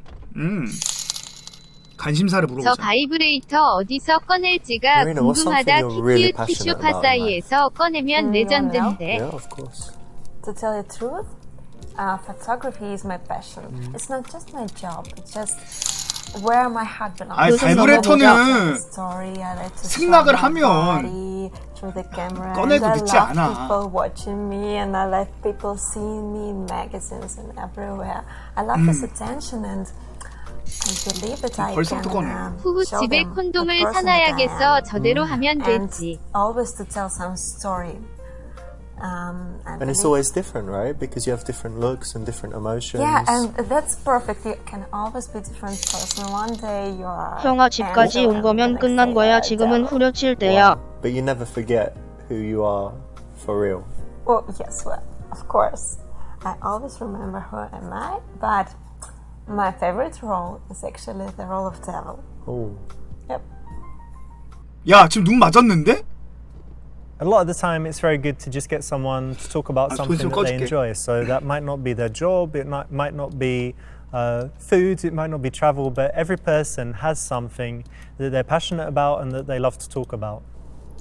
A: 관심사를 물어보자.
B: 저 바이브레이터 어디서 꺼낼지가 궁금하다. 키키웃 티슈파 사이에서 꺼내면 레전드인데.
C: Yeah, of course.
I: To tell you the truth, photography is my passion. It's not just my job. It's just where my heart belongs.
A: 아니 바이브레이터는 승낙을 하면 꺼내도 늦지 않아.
I: People watching me and I like people seeing me in magazines and everywhere. I love this attention and I believe that I can
B: 후후 집에 콘돔을 사놔야겠어. 저대로 하면 되지.
I: Always to tell some story.
C: And it's always different, right? Because you have different looks and different emotions.
I: Yeah, and that's perfect. You can always be different person. One day you are.
D: 형아 집까지 온 거면 끝난 거야. 지금은 후려칠 때야.
C: But you never forget who you are for real.
I: Oh yes, well, of course. I always remember who am I, but my favorite role is actually the role of devil.
C: Oh.
I: Yep.
A: 야, 지금 눈 맞았는데?
C: A lot of the time, it's very good to just get someone to talk about something that they enjoy. So that might not be their job, it might not be food, it might not be travel, but every person has something that they're passionate about and that they love to talk about.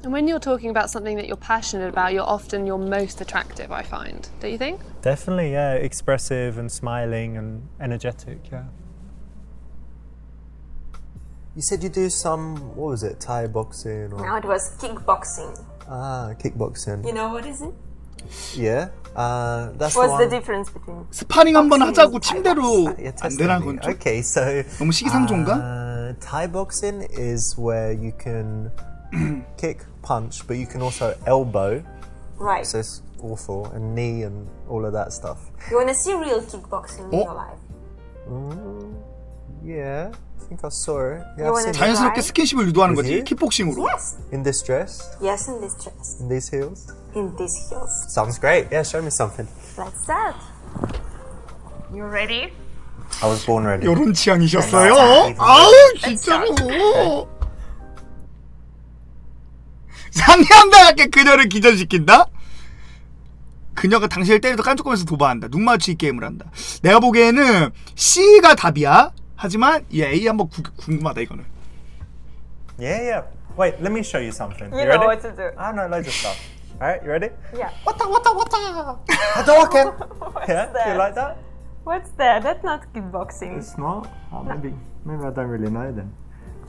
F: And when you're talking about something that you're passionate about, you're often your most attractive, I find. Don't you think?
C: Definitely, yeah. Expressive and smiling and energetic, yeah. You said you do some, what was it, Thai boxing? Or...
I: Now it was kickboxing.
C: Ah, kickboxing.
I: You know what is it?
C: Yeah. That's
I: What's
C: the
I: the difference between?
A: 스파링 한번 하자고 침대로 안 되나 건 좀.
C: Okay, so
A: 너무 시기상조인가?
C: Thai boxing is where you can kick, punch, but you can also elbow.
I: Right.
C: So it's awful, and knee and all of that stuff.
I: You want to see real kickboxing in your life?
C: Yeah, I think I saw it. Yeah,
I: You
C: I've
I: wanna
C: seen it.
A: 자연스럽게 스킨십을 유도하는
C: With
A: 거지.
C: you?
A: 킥복싱으로.
I: Yes.
C: In this dress,
I: Yes, in this dress.
C: in these heels.
I: In these heels.
C: Sounds great. Yeah, show me something.
I: Let's start. You ready?
C: I was born ready.
A: 요런 취향이셨어요? 아우 진짜로. 상냥하게 그녀를 기절시킨다? 그녀가 당신을 때려도 깐족거면서 도발한다. 눈 맞추기 게임을 한다. 내가 보기에는 C가 답이야. 하지만 이 A 한번 궁금하다 이거는.
C: Yeah, yeah. Wait, let me show you something.
I: You
C: ready?
I: know what to do.
C: I know loads of stuff. All right, you ready?
I: Yeah.
C: Hadouken! Yeah, do you like that?
I: What's that? That's not kickboxing.
C: It's not. Oh, maybe I don't really know then.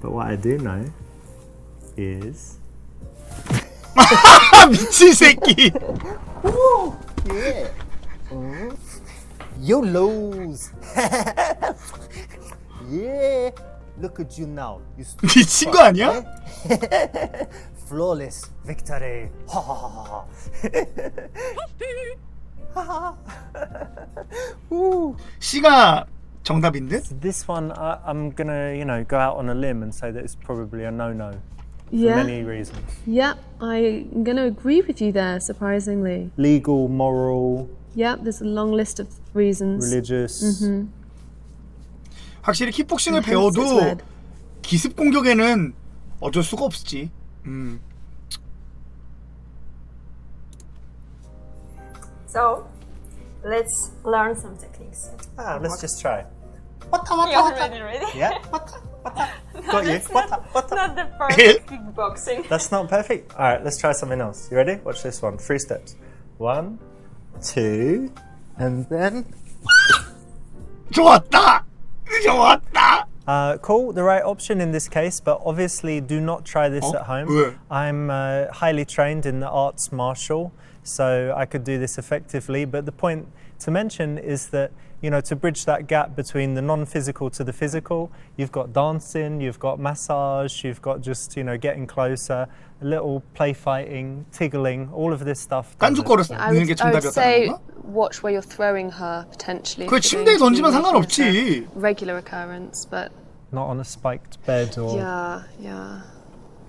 C: But what I do know is.
A: 미친 새끼.
C: Yeah. YOLOs. Yeah. Look at you now. You
A: 미친 거 아니야?
C: Flawless victory. Ha ha ha ha.
A: C가 정답인데?
C: This one, I'm gonna, go out on a limb and say that it's probably a no-no for
F: Yeah.
C: many reasons.
F: Yeah, I'm going to agree with you there, surprisingly.
C: Legal, moral,
F: Yeah, there's a long list of reasons.
C: religious.
A: 확실히 킥복싱을
F: And hence it's
A: 배워도
F: red.
A: 기습 공격에는 어쩔 수가 없지.
I: So, let's learn some techniques.
C: Let's just try.
I: You're already ready?
C: Yeah. Got you.
I: Not the perfect kickboxing.
C: That's not perfect. All right, let's try something else. You ready? Watch this one. 3 steps. 1, 2, and then.
A: 좋았다. 좋았다.
C: Cool, the right option in this case, but obviously do not try this at home.
A: 왜?
C: I'm highly trained in the arts martial, so I could do this effectively. But the point to mention is that, you know, to bridge that gap between the non-physical to the physical, you've got dancing, you've got massage, you've got just, you know, getting closer, a little play fighting, tickling, all of this stuff.
A: 깐죽거리는
F: I would,
A: 게
F: I would
A: 정답이었다는
F: say
A: 건가?
F: watch where you're throwing her potentially.
A: 그래,
F: if you're
A: 침대에
F: doing
A: 던지면
F: too much,
A: 상관없지.
F: it's a regular occurrence, but
C: Not on a spiked bed or...
F: yeah,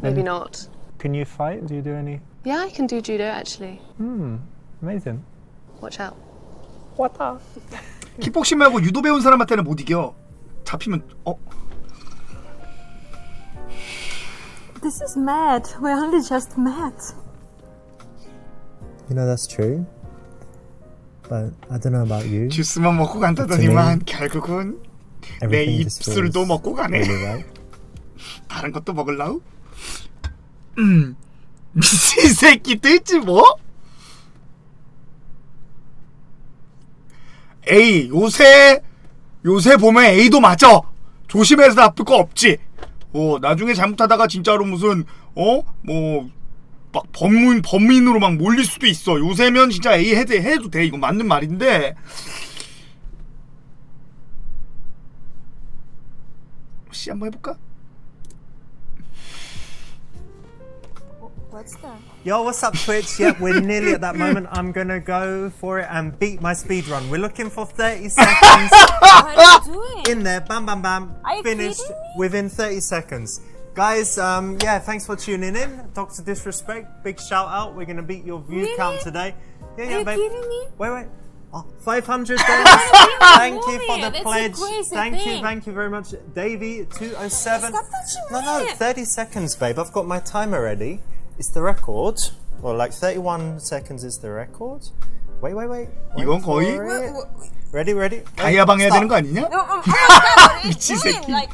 F: maybe not.
C: Can you fight? Do you do any?
F: Yeah, I can do judo actually.
C: Amazing.
F: Watch out.
A: 킥복싱 말고 유도 배운 사람한테는 못 이겨. 잡히면
H: This is mad. We're only just mad.
C: You know, that's true. But I don't know about you.
A: 주스만 먹고 간다더니만 결국은 내 입술도 먹고 가네. 다른 것도 먹을라우? 미친 새끼 들지 뭐? A 요새 보면 A도 맞아. 조심해서 나쁠 거 없지. 나중에 잘못하다가 진짜로 무슨 막 범인으로 막 몰릴 수도 있어. 요새면 진짜 A 해도 돼. 이거 맞는 말인데. 씨 한번 해볼까?
H: What's that?
C: Yo, what's up, Twitch? Yep, we're nearly at that moment. I'm gonna go for it and beat my speed run. We're looking for 30 seconds.
H: What are you doing?
C: In there, bam, bam, bam.
H: Are you
C: Finished
H: kidding me?
C: within 30 seconds. Guys, yeah, thanks for tuning in. Dr. Disrespect, big shout out. We're gonna beat your view count today. Yeah,
H: Are you
C: babe.
H: kidding me?
C: Wait. Oh, 500 Thank you for the
H: That's a
C: pledge.
H: crazy
C: Thank you very much. Davey, 207.
H: Stop touching
C: No,
H: me.
C: 30 seconds, babe. I've got my timer ready. It's the record. Well, like 31 seconds is the record. Wait.
A: 이건 거의
C: Ready?
A: 다이아방 해야 되는 거 아니냐?
H: No, oh my God, what are you
A: 미친
H: doing?
A: 새끼.
H: Like,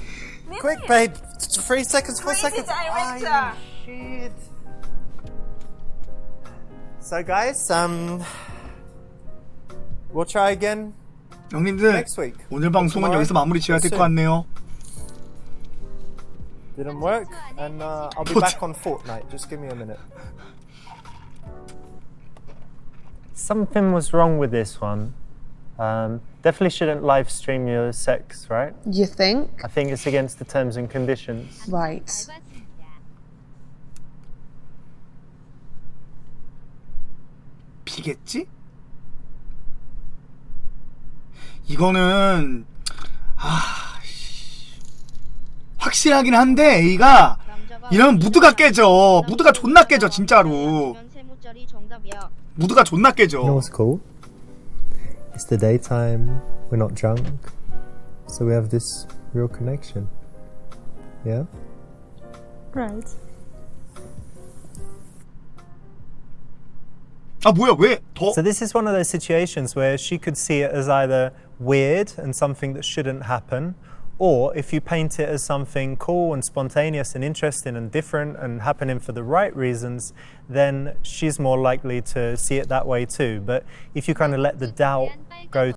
C: Quick, babe. 3 seconds, 4
H: Crazy
C: seconds.
H: director.
C: Ah, shit. So, guys, we'll try again
A: 형님들
C: next week.
A: 오늘 방송은 여기서 마무리 지어야 될 것 같네요.
C: Didn't work, and I'll be back on Fortnite. Just give me a minute. Something was wrong with this one. Definitely shouldn't live stream your sex, right?
F: You think?
C: I think it's against the terms and conditions.
F: Right.
A: 비겠지? 이거는 확실하긴 한데 A가 이러면 무드가 깨져. 무드가 존나 깨져 진짜로. 무드가 존나 깨져.
C: You know what's cool? It's the daytime. We're not drunk, so we have this real connection. Yeah.
H: right.
A: 뭐야 왜 더?
C: So this is one of those situations where she could see it as either weird and something that shouldn't happen, or if you paint it as something cool and spontaneous and interesting and different and happening for the right reasons, then she's more likely to see it that way too. But if you kind of let the doubt go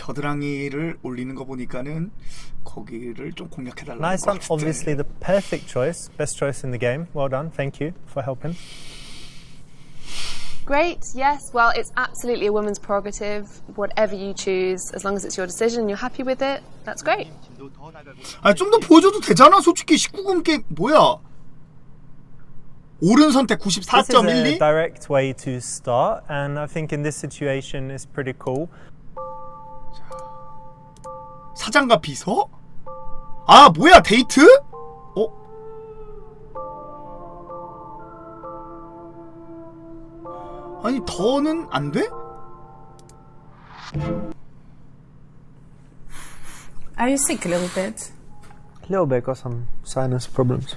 A: 겨드랑이를 올리는 거 보니까는 거기를 좀 공략해달라는
C: nice
A: 것
C: one,
A: 같은데.
C: obviously the perfect choice, best choice in the game. Well done, thank you for helping.
F: Great, yes. Well, it's absolutely a woman's prerogative. Whatever you choose, as long as it's your decision and you're happy with it, that's great.
A: 좀 더 보여줘도 되잖아. 솔직히 19금 게임 뭐야? 옳은 선택
C: This is
A: 94.12?
C: a direct way to start, and I think in this situation it's pretty cool.
A: 사장과 비서? 뭐야 데이트? 아니 더는 안 돼?
H: Are you sick a little bit?
C: A little bit, got some sinus problems.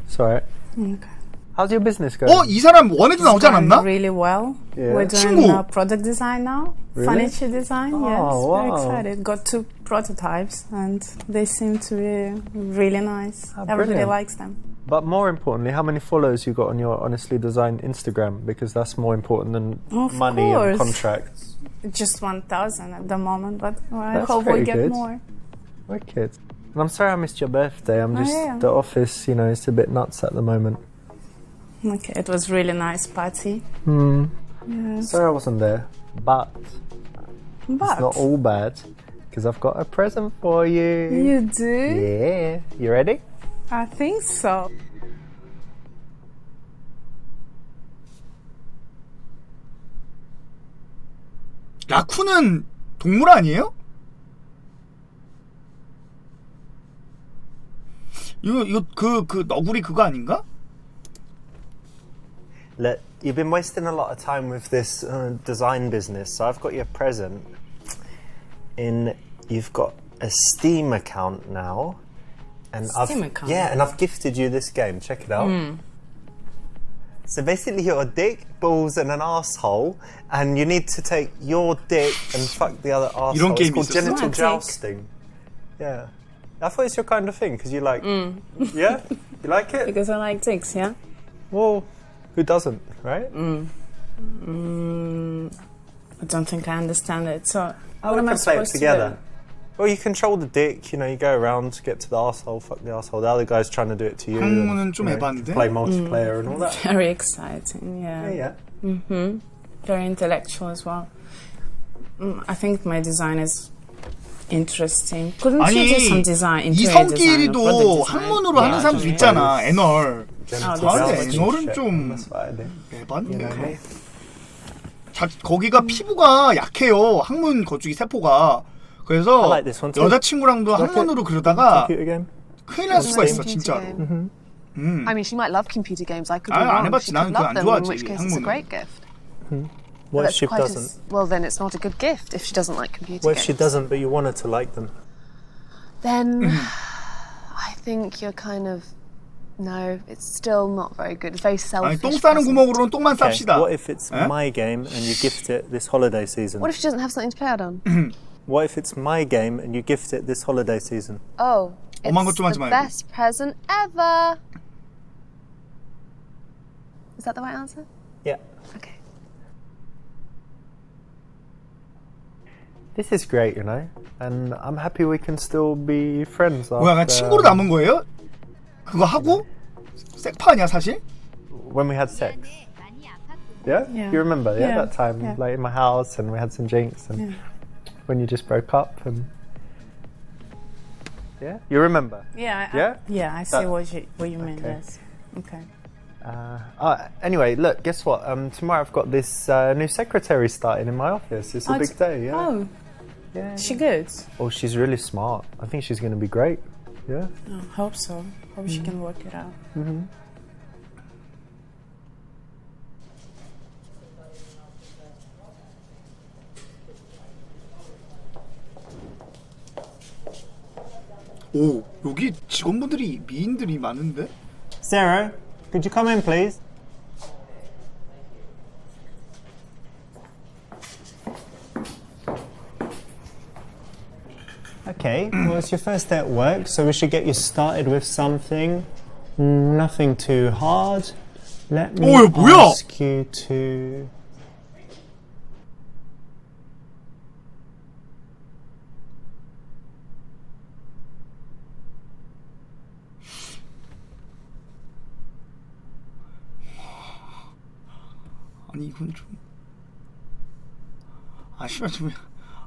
C: It's alright.
H: Okay.
C: How's your business going?
A: 이 사람 원에도 나오지 않았나?
H: Really well.
C: Yeah.
H: We're doing
A: 친구.
H: product design now.
C: Really?
H: Furniture design,
C: Oh,
H: yes. Very
C: wow.
H: excited. Got 2 prototypes and they seem to be really nice.
C: Ah,
H: Everybody
C: brilliant.
H: likes them.
C: But more importantly, how many followers you got on your Honestly Designed Instagram? Because that's more important than
H: Of
C: money
H: course.
C: and contracts.
H: Just 1,000 at the moment, but I
C: That's
H: hope we
C: pretty
H: get
C: good.
H: more.
C: Wicked. And I'm sorry I missed your birthday. I'm just
H: yeah.
C: the office, you know, it's a bit nuts at the moment.
H: Okay, it was really nice party. Yes.
C: Sorry I wasn't there, but
H: But
C: it's not all bad because I've got a present for you.
H: you do?
C: Yeah. You ready?
H: I think so.
A: 라쿤은 동물 아니에요? 이거 그 너구리 그거 아닌가?
C: Look, you've been wasting a lot of time with this design business, so I've got you a present. You've got a Steam account now, and
H: Steam account?
C: Yeah, and I've gifted you this game. Check it out. So basically, you're a dick, balls, and an asshole, and you need to take your dick and fuck the other asshole.
A: 이런
C: It's
A: 게임이
C: called
A: 있었어?
C: genital
H: Romantic.
C: jousting. Yeah, I thought it's your kind of thing because you like. Yeah, you like it.
H: Because I like dicks, yeah?
C: Well, who doesn't, right?
H: I don't think I understand it. So,
C: Oh,
H: what
C: we
H: am I
C: can play it
H: supposed
C: together.
H: to
C: Well, you control the dick, you know, you go around, get to the arsehole, fuck the arsehole. The other guy's trying to do it to you.
A: 한국어는 좀
C: you know,
A: 에반데?
C: play multiplayer and all that.
H: do? Very exciting, yeah.
C: Yeah.
H: Very intellectual as well. I think my design is interesting. Couldn't you do some design, interior design, or product
A: 이성끼리도
H: design?
A: 학문으로 하는 사람도 있잖아. 애널.
C: Genital
H: 아,
A: 근데
C: jousting
A: 애널은
C: shit.
A: 좀
C: That's what I do.
A: 에반데. 거기가 피부가 약해요. 항문 거쪽이 세포가. 그래서
C: I like this one too.
A: 여자친구랑도
C: Like
A: 항문으로
C: it?
A: 그러다가
C: Computer game?
A: 큰일 날 수가 있어
F: Computer
A: 진짜로.
F: game. I mean, she might love computer games. I could be
A: 아, 안
F: wrong.
A: 해봤지.
F: She
A: 나는
F: could
A: 그거
F: love
A: 안
F: them,
A: 좋아하지,
F: in which case it's a
A: 항문은.
F: great gift.
C: What if
F: That's
C: she
F: quite
C: doesn't?
F: well, then it's not a good gift if she doesn't like computer
C: What if
F: games.
C: she doesn't, but you want her to like them?
F: Then I think you're kind of no. It's still not very good. It's very
A: 아니,
F: selfish.
A: 똥 싸는
F: present.
A: 구멍으로는 똥만
C: Okay,
A: 쌉시다.
C: what if it's
A: 에?
C: my game and you gift it this holiday season?
F: What if she doesn't have something to play out on?
C: What if it's my game and you gift it this holiday season?
F: Oh,
A: 엄한 것
F: it's
A: 좀 하지
F: the
A: 말고.
F: best present ever. Is that the right answer?
C: Yeah.
F: Okay.
C: This is great, you know, and I'm happy we can still be friends.
A: 뭐야, 그냥 친구로 남은 거예요? 그거 하고? 색파 아니야 사실?
C: When we had sex.
B: 많이 아팠군요.
C: Yeah?
H: Yeah.
C: You remember, yeah,
H: Yeah,
C: that time,
H: yeah.
C: like in my house, and we had some drinks, and when you just broke up, and yeah, you remember.
H: Yeah,
C: Yeah?
H: I see
C: That-
H: what you mean.
C: okay.
H: Yes. Okay.
C: Anyway, look, guess what? Tomorrow I've got this new secretary starting in my office. It's a big day, yeah.
H: Oh,
C: Yeah.
H: she good?
C: Oh, she's really smart. I think she's going to be great. Yeah.
H: Oh, hope so. Hope she can work it out.
A: 오, 여기 직원분들이 미인들이 많은데?
C: Sarah, could you come in, please? Okay, well, it's your first day at work, so we should get you started with something. Nothing too hard. Let me
A: 야, 뭐야?
C: ask you to.
A: 아니 이건 좀 씨발 좀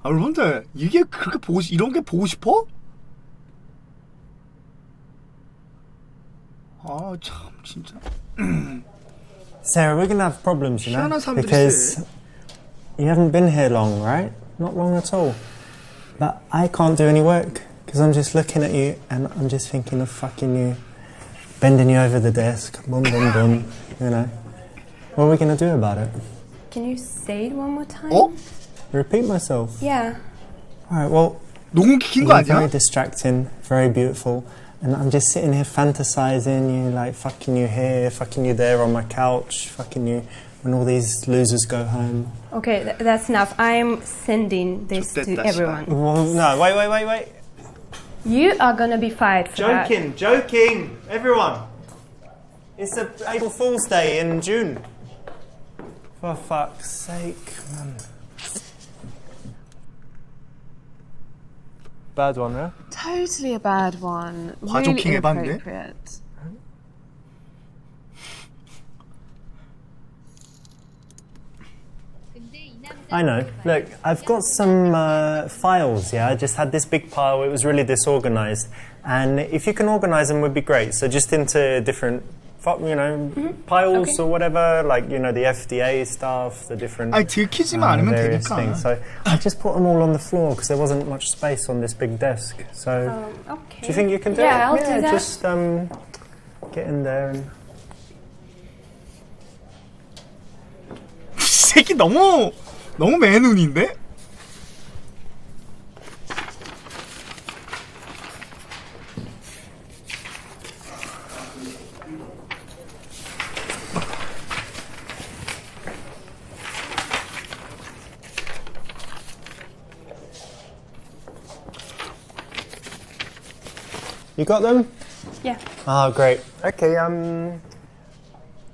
A: 여러분들 이게 그렇게 이런 게 보고 싶어? 아 참 진짜
C: Sarah, we're gonna have problems, you know,
A: 희한한 사람들이
C: because
A: 있어.
C: you haven't been here long, right? Not long at all. But I can't do any work because I'm just looking at you and I'm just thinking of fucking you, bending you over the desk, boom, boom, boom. You know, what are we gonna do about it?
I: Can you say it one more time?
A: 어?
C: Repeat myself.
I: Yeah.
C: All right. Well,
A: 녹음기 킨 거
C: You're
A: 아니야?
C: very distracting, very beautiful. And I'm just sitting here fantasizing you, like fucking you here, fucking you there on my couch, fucking you when all these losers go home.
I: Okay, that's enough. I'm sending this to
A: 좋댔다,
I: everyone.
C: Well, no, wait.
I: You are gonna be fired for that.
C: Joking, everyone. It's a April Fool's Day in June. For fuck's sake, man. Bad one, huh?
F: Totally a bad one.
A: 과조킹
F: Really
A: 해봤는데?
F: inappropriate.
C: I know. Look, I've got some files, yeah? I just had this big pile. It was really disorganized. And if you can organize them, would be great. So just into different, piles or whatever, like, the FDA stuff, the different
A: 아니 들키지만 않으면
C: various
A: 되니까.
C: things. So I just put them all on the floor because there wasn't much space on this big desk. So
I: Okay.
C: do you think you can do it?
I: Yeah, I'll do that.
C: Just get in there and...
A: 이 새끼 너무 매눈인데?
C: You got them?
I: Yeah.
C: Oh, great. Okay,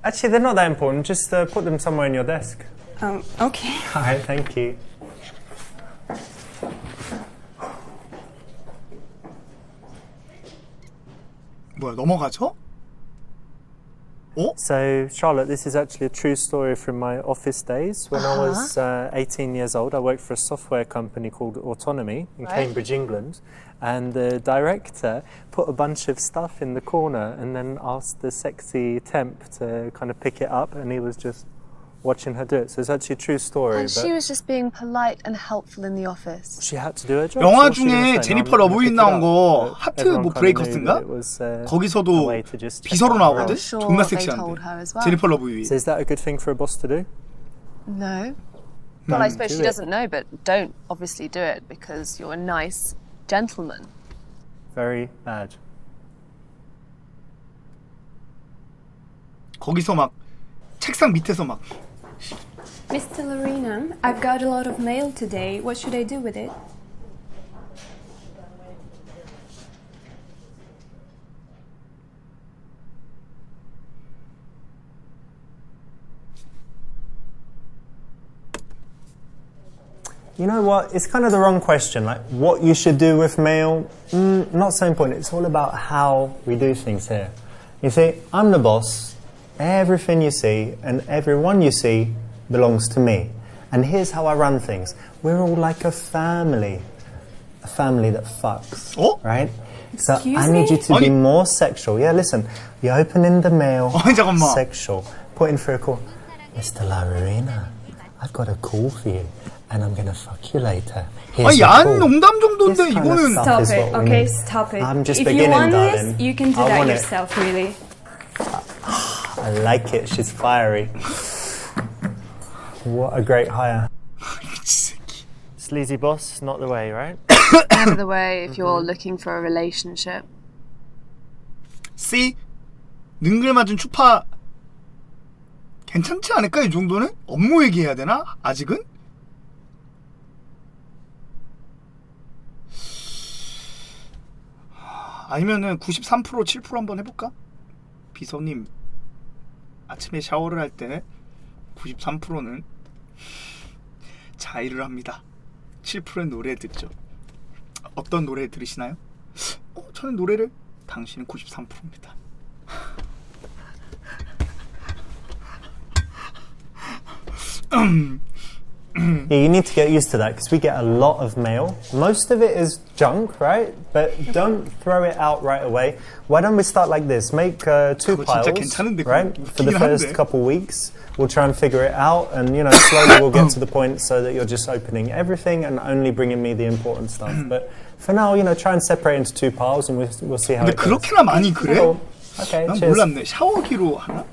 C: actually, they're not that important. Just put them somewhere in your desk.
I: Okay.
C: All right, thank you.
A: 뭐야 넘어가죠?
C: So, Charlotte, this is actually a true story from my office days. When I was 18 years old, I worked for a software company called Autonomy in Cambridge, England. And the director put a bunch of stuff in the corner and then asked the sexy temp to kind of pick it up, and he was just watching her do it. So it's actually a true story.
F: And she was just being polite and helpful in the office.
C: She had to do her job.
A: 영화
C: So what she was
A: 중에
C: saying,
A: 제니퍼
C: I'm gonna
A: 러브윈
C: pick it
A: 나온
C: up.
A: 거
C: But
A: 하트
C: everyone
A: 뭐
C: kind of knew
A: 브레이커스인가?
C: that it was, a
A: 거기서도
C: way to just check
A: 비서로
C: out
A: 나오거든?
F: I'm sure
A: 존나
F: they told
A: 섹시한데
F: her as well.
A: 제니퍼 러브윈.
C: So is that a good thing for a boss to do?
F: No. Well, I suppose
C: do
F: she
C: it.
F: doesn't know, but don't obviously do it because you're a nice gentleman.
C: Very bad.
A: 거기서 막 책상 밑에서 막
I: Mr. Lorena, I've got a lot of mail today. What should I do with it?
C: You know what? It's kind of the wrong question. Like, what you should do with mail, not so important. It's all about how we do things here. You see, I'm the boss. Everything you see and everyone you see belongs to me. And here's how I run things. We're all like a family. A family that fucks.
A: Oh?
C: Right? So
I: Excuse
C: I need you
I: me?
C: to be more sexual. Yeah, listen. You're opening the mail.
A: 아니 잠깐만.
C: Sexual. Putting through a call. Mr. Larina, I've got a call for you. And I'm gonna fuck you later. Here's
A: 아니
C: your
A: 야한
C: call.
A: 농담 정도인데
C: This kind of
A: 이거는
C: stuff
I: Stop
C: is
I: it.
C: what we
I: Okay,
C: need.
I: stop it.
C: I'm just
I: if
C: beginning,
I: you want
C: darling.
I: this, you can do
C: I
I: that
C: want it.
I: yourself, really.
C: I like it. She's fiery. What a great hire. Sleazy boss, not the way, right?
F: Never the way if you're looking for a relationship.
A: C 능글맞은 추파 괜찮지 않을까 이 정도는? 업무 얘기해야 되나? 아직은? 아니면은 93% 7% 한번 해볼까? 비서님 아침에 샤워를 할 때 93%는 자의를 합니다. 7%는 노래 듣죠. 어떤 노래 들으시나요? 저는 노래를 당신은 93%입니다.
C: Yeah, you need to get used to that because we get a lot of mail. Most of it is junk, right? But don't throw it out right away. Why don't we start like this? Make two
A: 그거 진짜
C: piles,
A: 괜찮은데,
C: right?
A: 그거
C: For the
A: 웃기긴
C: first
A: 한데.
C: couple weeks. We'll try and figure it out, and slowly we'll get to the point so that you're just opening everything and only bringing me the important stuff. But for now, try and separate into two piles, and we'll see how
A: 근데
C: it goes.
A: 그렇게나 많이 그래?
C: Cool. Okay,
A: 난
C: cheers.
A: 몰랐네. 샤워기로 하나?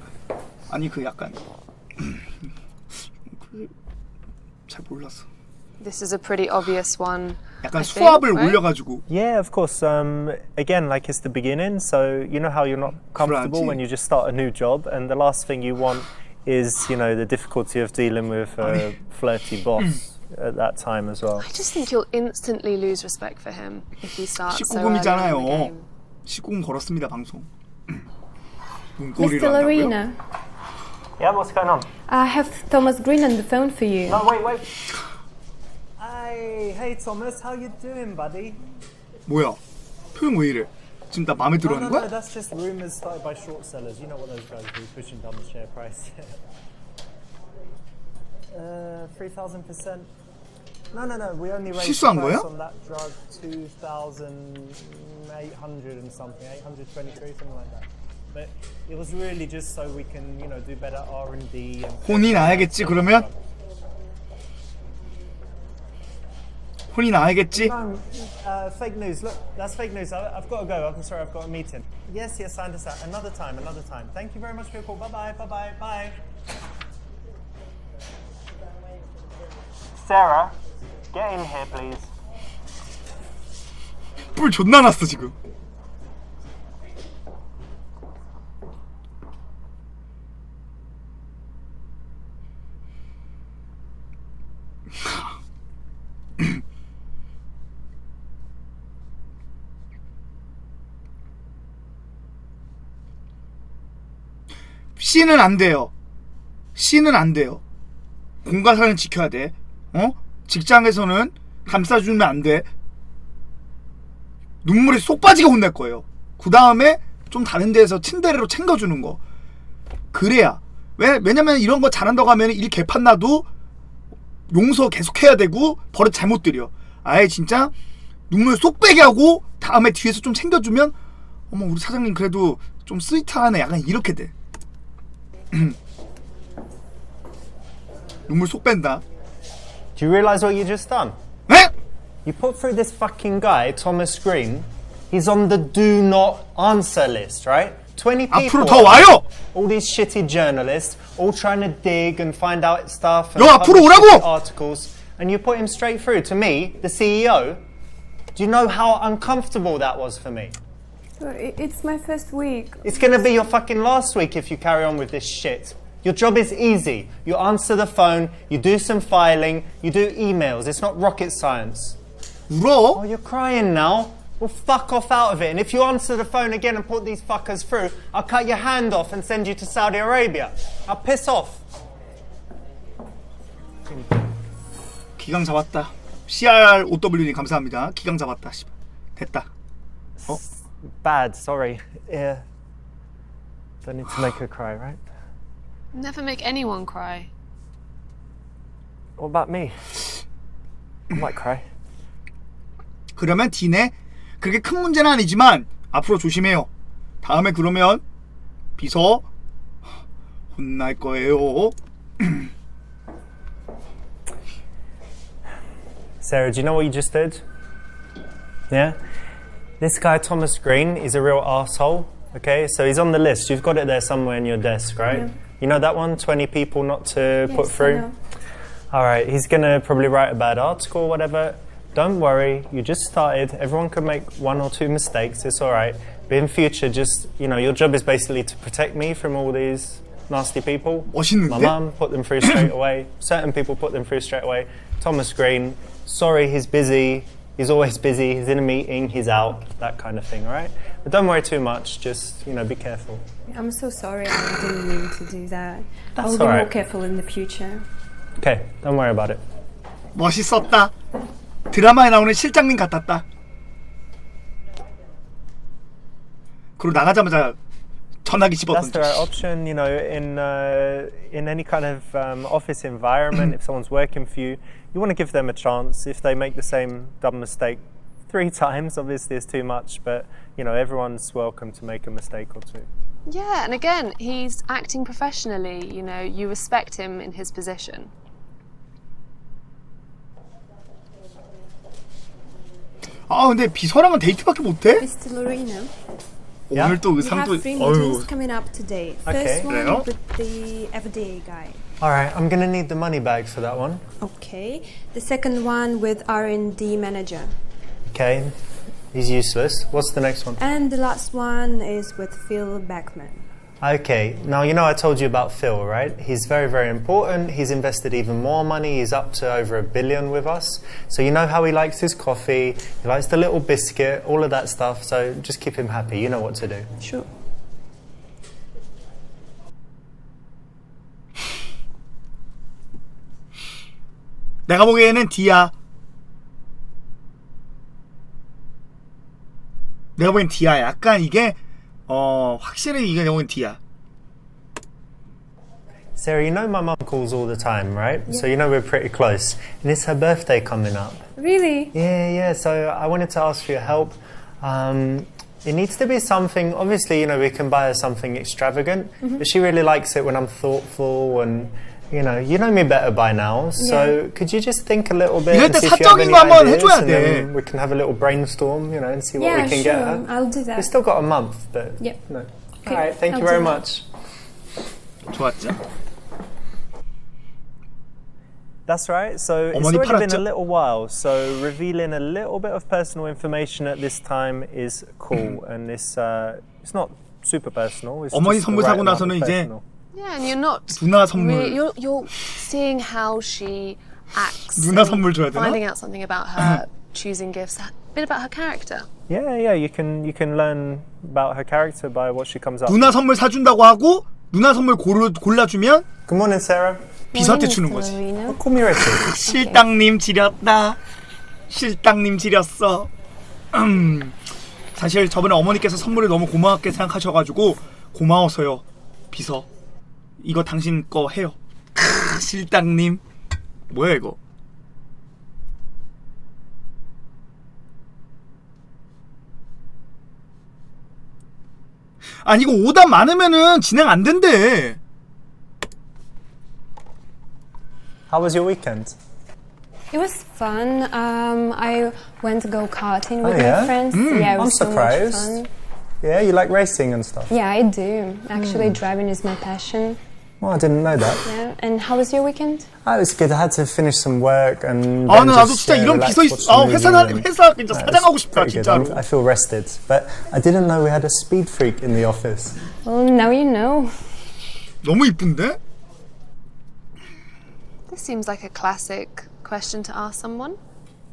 A: 아니 그 약간 잘 몰랐어.
F: This is a pretty obvious one.
A: 약간
F: I
A: 수압을
F: think, right?
A: 올려가지고.
C: Yeah, of course. Again, like it's the beginning, so you know how you're not comfortable when you just start a new job, and the last thing you want is, you know, the difficulty of dealing with a flirty boss at that time as well.
F: I just think you'll instantly lose respect for him if he starts so early in the
A: 19금이잖아요.
F: game.
A: 19금 걸었습니다 방송.
J: Mr. Lorena,
C: Yeah, what's going on?
J: I have Thomas Green on the phone for you.
C: No, wait. Hey, Thomas, how you doing, buddy?
A: 뭐야? 표정 왜 이래? 지금 나 마음에 들어하는
C: No,
A: 거야?
C: that's just rumors started by short sellers. You know what those guys do, pushing down the share price. 3,000%. No. We only raised the
A: 실수한
C: price
A: 거야?
C: on that drug 2,800 and something, 823, something like that. But it was really just so we can, you know, do better R&D.
A: 혼이 나야겠지 그러면? 혼이 나야겠지?
C: Fake news. Look, that's fake news. I've got to go. I'm sorry, I've got a meeting. Yes, I understand. Another time. Thank you very much for your call. Bye. Sarah, get in here, please.
A: 뿔 존나 났어 지금. C는 안 돼요. C는 안 돼요. 공과사는 지켜야 돼. 직장에서는 감싸주면 안 돼. 눈물이 쏙 빠지게 혼낼 거예요. 그 다음에 좀 다른 데에서 침대로 챙겨주는 거. 그래야. 왜냐면 이런 거 잘한다고 하면 일 개판 나도 용서 계속 해야 되고 버릇 잘못 들여. 아예 진짜 눈물 쏙 빼게 하고 다음에 뒤에서 좀 챙겨주면 어머 우리 사장님 그래도 좀 스위트하네. 약간 이렇게 돼. 눈물 쏙 뺀다.
C: Do you realize what you just done?
A: 에?
C: You put through this fucking guy, Thomas Green. He's on the do not answer list, right? 20 people.
A: 앞으로 더 와요.
C: All these shitty journalists, all trying to dig and find out stuff. And
A: 너 앞으로 오라고.
C: articles, and you put him straight through to me, the CEO. Do you know how uncomfortable that was for me?
J: It's my first week.
C: It's gonna be your fucking last week if you carry on with this shit. Your job is easy. You answer the phone, you do some filing, you do emails. It's not rocket science.
A: 울어?
C: Oh, you're crying now? Well, fuck off out of it. And if you answer the phone again and put these fuckers through, I'll cut your hand off and send you to Saudi Arabia. I'll piss off.
A: 기강 잡았다. CROW님 감사합니다. 기강 잡았다. 됐다.
C: Bad, sorry. Yeah. Don't need to make her cry, right?
F: Never make anyone cry.
C: What about me? I might cry.
A: 그러면 D네 그렇게 큰 문제는 아니지만 앞으로 조심해요. 다음에 그러면 비서 혼날 거예요.
C: Sarah, do you know what you just did? Yeah? This guy, Thomas Green, is a real arsehole. Okay, so he's on the list. You've got it there somewhere in your desk, right?
J: Yeah.
C: You know that one? 20 people not to
J: Yes,
C: put
J: I
C: through?
J: know.
C: Alright, he's going to probably write a bad article or whatever. Don't worry, you just started. Everyone could make 1 or 2 mistakes. It's alright. But in future, just, you know, your job is basically to protect me from all these nasty people.
A: 멋있는데?
C: My mum put them through straight away. Certain people put them through straight away. Thomas Green, sorry, he's busy. He's always busy. He's in a meeting. He's out. That kind of thing, all right? But don't worry too much. Just, you know, be careful.
J: I'm so sorry. I didn't mean to do that.
C: That's
J: I'll be
C: alright.
J: more careful in the future.
C: Okay, don't worry about it.
A: 멋있었다. 드라마에 나오는 실장님 같았다. 그리고 나가자마자 전화기
C: That's
A: 집었던.
C: the right option, you know, in any kind of office environment. If someone's working for you, you want to give them a chance. If they make the same dumb mistake 3 times, obviously it's too much, but, you know, everyone's welcome to make a mistake or 2.
F: Yeah, and again, he's acting professionally. You know, you respect him in his position.
A: 아 근데 비서랑은 데이트밖에 못해?
J: Mr. Lorena,
A: 오늘 또
J: We
A: 의상도
J: have three
A: 어유.
J: meetings coming up today.
C: Okay.
J: First one
A: 그래요?
J: with the everyday guy.
C: All right, I'm gonna need the money bag for that one.
J: Okay. The second one with R&D manager.
C: Okay, he's useless. What's the next one?
J: And the last one is with Phil Beckman.
C: Okay, now you know I told you about Phil, right? He's very, very important. He's invested even more money. He's up to over $1 billion with us. So you know how he likes his coffee, he likes the little biscuit, all of that stuff. So just keep him happy. You know what to do.
J: Sure.
A: 내가 보기에는 D야. 내가 보기엔 D야. 약간 이게 확실히 이게 내가 보기엔 D야.
C: Sarah, you know my mum calls all the time, right? So you know we're pretty close. And it's her birthday coming up.
J: Really?
C: Yeah. So I wanted to ask for your help. It needs to be something, obviously, you know, we can buy her something extravagant, but she really likes it when I'm thoughtful and, you know me better by now. So could you just think a little bit
A: 이럴
C: and
A: 때
C: see if you have
A: 사적인
C: any
A: 거 한번
C: ideas
A: 해줘야
C: and
A: 돼.
C: then we can have a little brainstorm, you know, and see what
J: Yeah,
C: we can
J: sure.
C: get her.
J: I'll do that.
C: We've still got a month, but
J: Yep.
C: no.
J: Okay,
C: All right, thank
J: I'll
C: you very
J: do that.
C: much.
A: 좋았죠?
C: That's right. So it's
A: 어머니
C: already been a
A: 팔았죠?
C: little while. So revealing a little bit of personal information at this time is cool, and it's not super personal. It's
A: 어머니
C: just the
A: 선물
C: right
A: 사고
C: amount
A: 나서는
C: of
A: 이제
C: personal.
F: Yeah, and you're not.
A: 누나 선물.
F: You're seeing how she acts.
A: 누나
F: and
A: 선물 줘야 되나?
F: Finding out something about her choosing gifts, a bit about her character.
C: Yeah. You can learn about her character by what she comes up.
A: 누나 선물 사준다고 하고 누나 선물 골라주면
C: Good morning, Sarah.
A: 비서한테 주는 거지.
C: Call me Richard.
A: 실당님 지렸다. 실당님 지렸어. 사실 저번에 어머니께서 선물을 너무 고맙게 생각하셔가지고 고마워서요. 비서 이거 당신 거 해요. 실당님 뭐야 이거. 아니 이거 오답 많으면은 진행 안 된대.
C: How was your weekend?
J: It was fun. I went to go karting with
C: yeah?
J: my friends. Yeah, it
C: I'm
J: was so
C: surprised.
J: much fun.
C: Yeah, you like racing and stuff.
J: Yeah, I do. Actually, driving is my passion.
C: Well, I didn't know that.
J: Yeah. And how was your weekend?
C: It was good. I had to finish some work and
A: 아,
C: then
A: 나도
C: just
A: 진짜 이런
C: relax,
A: 비서
C: watch some
A: 회사
C: movie.
A: 회사 진짜
C: It
A: 사장하고
C: was
A: 싶다
C: pretty good.
A: 진짜로.
C: I feel rested, but I didn't know we had a speed freak in the office.
J: Well, now you know.
A: 너무 이쁜데?
F: This seems like a classic question to ask someone.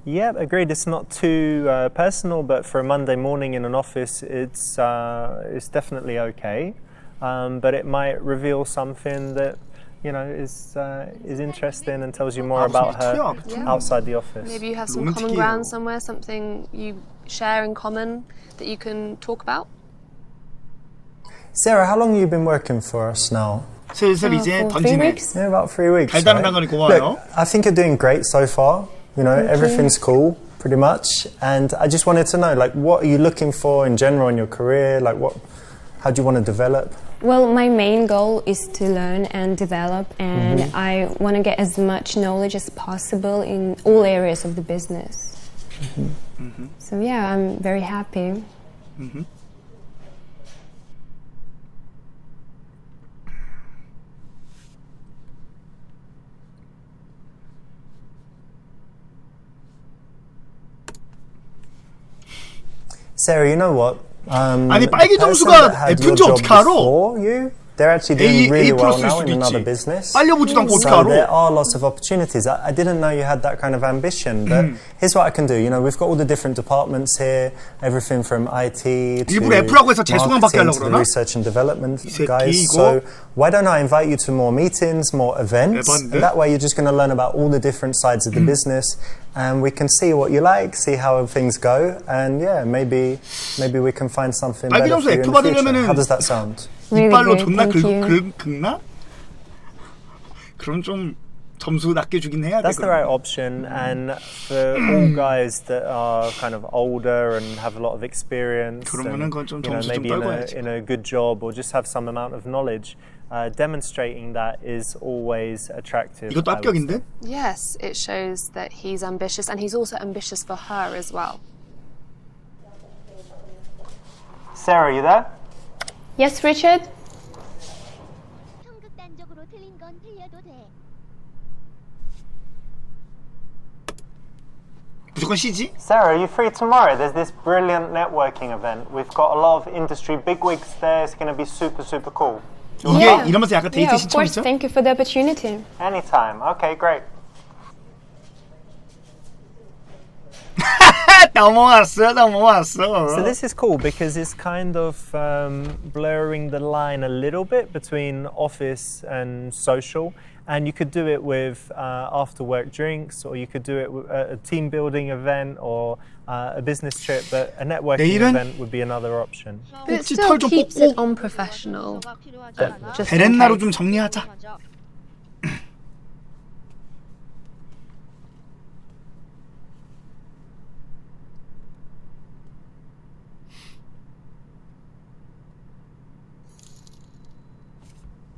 C: Yeah, agreed. It's not too personal, but for a Monday morning in an office, it's definitely okay. But it might reveal something that is interesting and tells you more about her outside the office.
F: Maybe you have some common ground somewhere, something you share in common that you can talk about.
C: Sarah, how long have you been working for us now?
A: 슬슬 이제
J: For 3
A: 던지네.
J: weeks.
C: Yeah, about 3 weeks.
A: 달달한
C: right?
A: 당근이 고마워요.
C: Look, I think you're doing great so far. Everything's cool, pretty much. And I just wanted to know, what are you looking for in general in your career? How do you want to develop?
J: Well, my main goal is to learn and develop, and I want to get as much knowledge as possible in all areas of the business. So yeah, I'm very happy.
C: Sarah, you know what?
A: 아니 빨기 점수가 F인지 어떻게 알아?
C: They're actually doing really well
A: A+일
C: now in
A: 수도
C: another
A: 있지.
C: business.
A: 빨려보지도 않고 어떻게
C: So there
A: 알아?
C: are lots of opportunities. I didn't know you had that kind of ambition, but here's what I can do. We've got all the different departments here, everything from IT to
A: 일부러 F라고 해서 재수강 받게
C: marketing
A: 하려고
C: to the
A: 그러나?
C: research and development
A: 이 새끼
C: guys.
A: 이거?
C: So why don't I invite you to more meetings, more events,
A: 에반데?
C: and that way you're just going to learn about all the different sides of the business, and we can see what you like, see how things go, and yeah, maybe we can find something
A: 빨기
C: better
A: 점수
C: for you in
A: F
C: the future.
A: 받으려면은
C: How does that sound?
J: Really
A: 이빨로
J: good,
A: 존나
J: thank you.
A: 긁나? 그럼 좀 점수 낮게 주긴 해야 돼.
C: That's the right option, and for all guys that are kind of older and have a lot of experience,
A: 그러면은
C: and,
A: 그건 좀 점수 좀
C: maybe
A: 떨궈야지.
C: in a good job or just have some amount of knowledge, demonstrating that is always attractive.
A: 이것도
C: I would
A: 합격인데?
C: say.
F: Yes, it shows that he's ambitious, and he's also ambitious for her as well.
C: Sarah, you there?
J: Yes, Richard?
K: 성극단적으로 틀린 건 틀려도 돼.
A: 무조건 C지?
C: Sarah, are you free tomorrow? There's this brilliant networking event. We've got a lot of industry bigwigs there. It's going to be super, super cool.
A: 이게 이러면서 약간 데이트
J: Yeah, of course.
A: 신청이죠?
J: Thank you for the opportunity.
C: Anytime. Okay, great.
A: 넘어왔어.
C: So this is cool because it's kind of blurring the line a little bit between office and social. And you could do it with after-work drinks, or you could do it with a team building event, or a business trip. But a networking event would be another option.
F: But it still keeps it unprofessional. Just in
A: 베렌나로
F: case.
A: 좀 정리하자.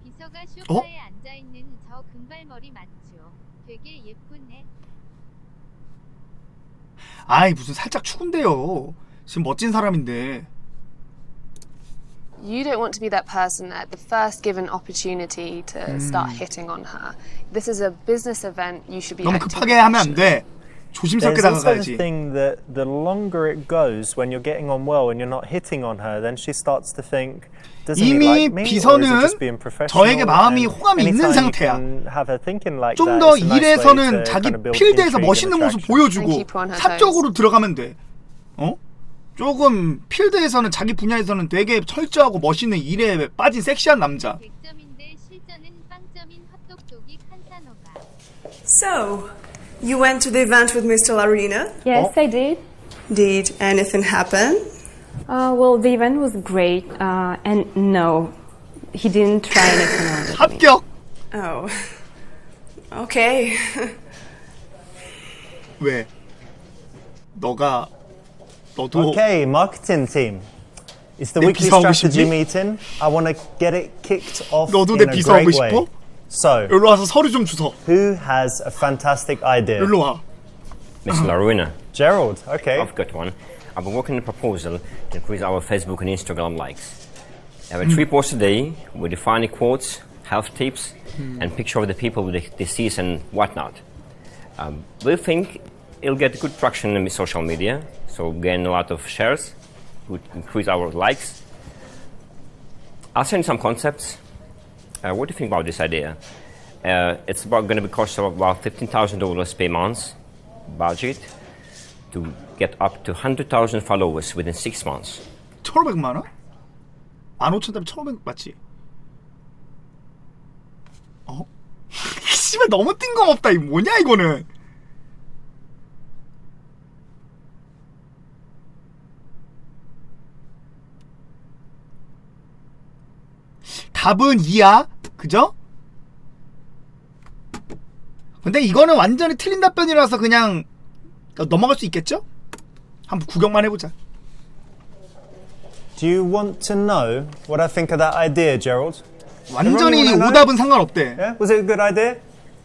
B: 비서가 소파에 앉아 있는 저 금발머리 맞죠? 되게 예쁘네.
A: 아이 무슨 살짝 추운데요. 지금 멋진 사람인데.
F: You don't want to be that person at the first given opportunity to start hitting on her. This is a business event. You should be
A: 너무
F: acting
A: 급하게 하면 안 돼.
C: There's
A: 조심스럽게
C: also the
A: 다가가야지.
C: thing that the longer it goes, when you're getting on well and you're not hitting on her, then she starts to think, doesn't he
A: 이미
C: like me, or is he
A: 비서는
C: just being professional?
A: 저에게 마음이
C: And
A: 호감이 있는
C: anytime you
A: 상태야.
C: can have her thinking like
A: 좀
C: that,
A: 더
C: it's a nice way
A: 일에서는
C: to
A: 자기
C: kind of build
A: 필드에서
C: intrigue and
A: 멋있는 모습
C: attraction.
A: 보여주고
F: And keep her on her
A: 사적으로 들어가면 돼. 어? 조금 필드에서는 자기 분야에서는 되게 철저하고 멋있는 일에 빠진 섹시한 남자.
B: 100점인데 실전은 빵점인 헛똑똑이 칸사노가.
L: So, you went to the event with Mr. Larina?
J: Yes, I did.
L: Did anything happen?
J: Well, the event was great, and no, he didn't try anything on me.
A: 합격.
L: Oh. Okay.
A: 왜? 너도
C: Okay, marketing team. It's the
A: 내
C: weekly
A: 비서하고
C: strategy
A: 싶니?
C: meeting. I want to get it kicked off
A: 너도
C: in
A: 내
C: a
A: 비서하고
C: great way.
A: 싶어?
C: So,
A: 여기로 와서 서류 좀 주소.
C: who has a fantastic idea?
A: 여기로 와.
M: Mr. Larina.
C: Gerald, okay.
M: I've got one. I've been working on a proposal to increase our Facebook and Instagram likes. I have 3 posts a day with defining quotes, health tips, and picture of the people with the disease and whatnot. We think it'll get good traction in social media, so gain a lot of shares, would increase our likes. I'll send some concepts. What do you think about this idea? It's going to be cost of about $15,000 per month budget to get up to 100,000 followers within 6 months.
A: 1,500만 원? 15,000 1,500 맞지? 어? 씨발 너무 뜬금없다. 이거 뭐냐 이거는? 답은 2야. 그죠? 근데 이거는 완전히 틀린 답변이라서 그냥 넘어갈 수 있겠죠? 한번 구경만 해보자.
C: Do you want to know what I think of that idea, Gerald?
A: 완전히
C: Everyone wanna
A: 오답은
C: know?
A: 상관없대.
C: Yeah? Was it a good idea?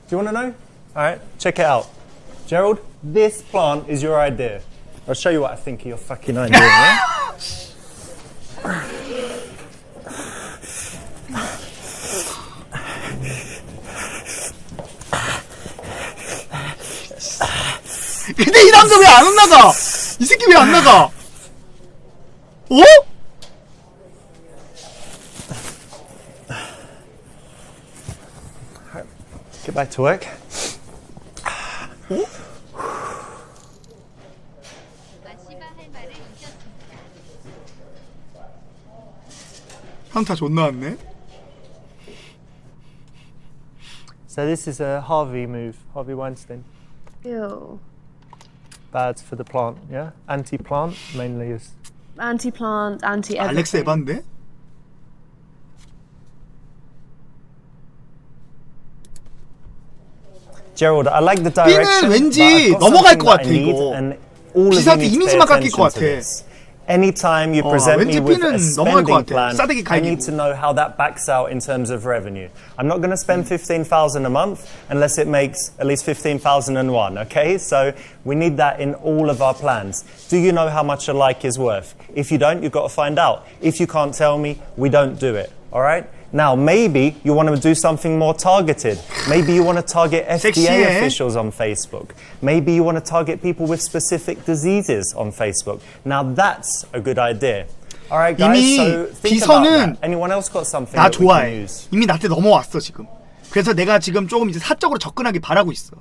C: Do you want to know? Alright, check it out. Gerald, this plant is your idea. I'll show you what I think of your fucking idea, yeah?
A: 근데 이 남자 왜 안 나가? 이 새끼 왜 안 나가? 어?
C: Get back to work.
B: 마시바 할 말을 잊었습니다.
A: 한타 존나 왔네.
C: So this is a Harvey move, Harvey Weinstein.
F: Ew.
C: Bad for the plant, yeah? Anti-plant mainly is.
F: Anti-plant,
A: 알렉스
F: anti-everything.
A: 에반데?
C: Gerald, I like the direction.
A: B는 왠지
C: but I've got
A: 넘어갈
C: something
A: 것
C: that
A: 같아,
C: I need,
A: 이거.
C: and all of you
A: 비서한테
C: need to pay
A: 이미지만 깎일
C: attention
A: 것
C: to
A: 같아.
C: this. Anytime you present me
A: 왠지
C: with a
A: B는 넘어갈 것
C: spending
A: 같아.
C: plan,
A: 싸대기
C: I
A: 갈기고.
C: need to know how that backs out in terms of revenue. I'm not going to spend 15,000 a month unless it makes at least 15,001, okay? So we need that in all of our plans. Do you know how much a like is worth? If you don't, you've got to find out. If you can't tell me, we don't do it, all right? Now, maybe you want to do something more targeted. Maybe you want to target FDA
A: 섹시해.
C: officials on Facebook. Maybe you want to target people with specific diseases on Facebook. Now, that's a good idea. All right, guys,
A: 이미
C: so think about
A: 비서는
C: that. Anyone else got something
A: 나
C: that we can
A: 좋아해.
C: use?
A: 이미 나한테 넘어왔어 지금. 그래서 내가 지금 조금 이제 사적으로 접근하기 바라고 있어.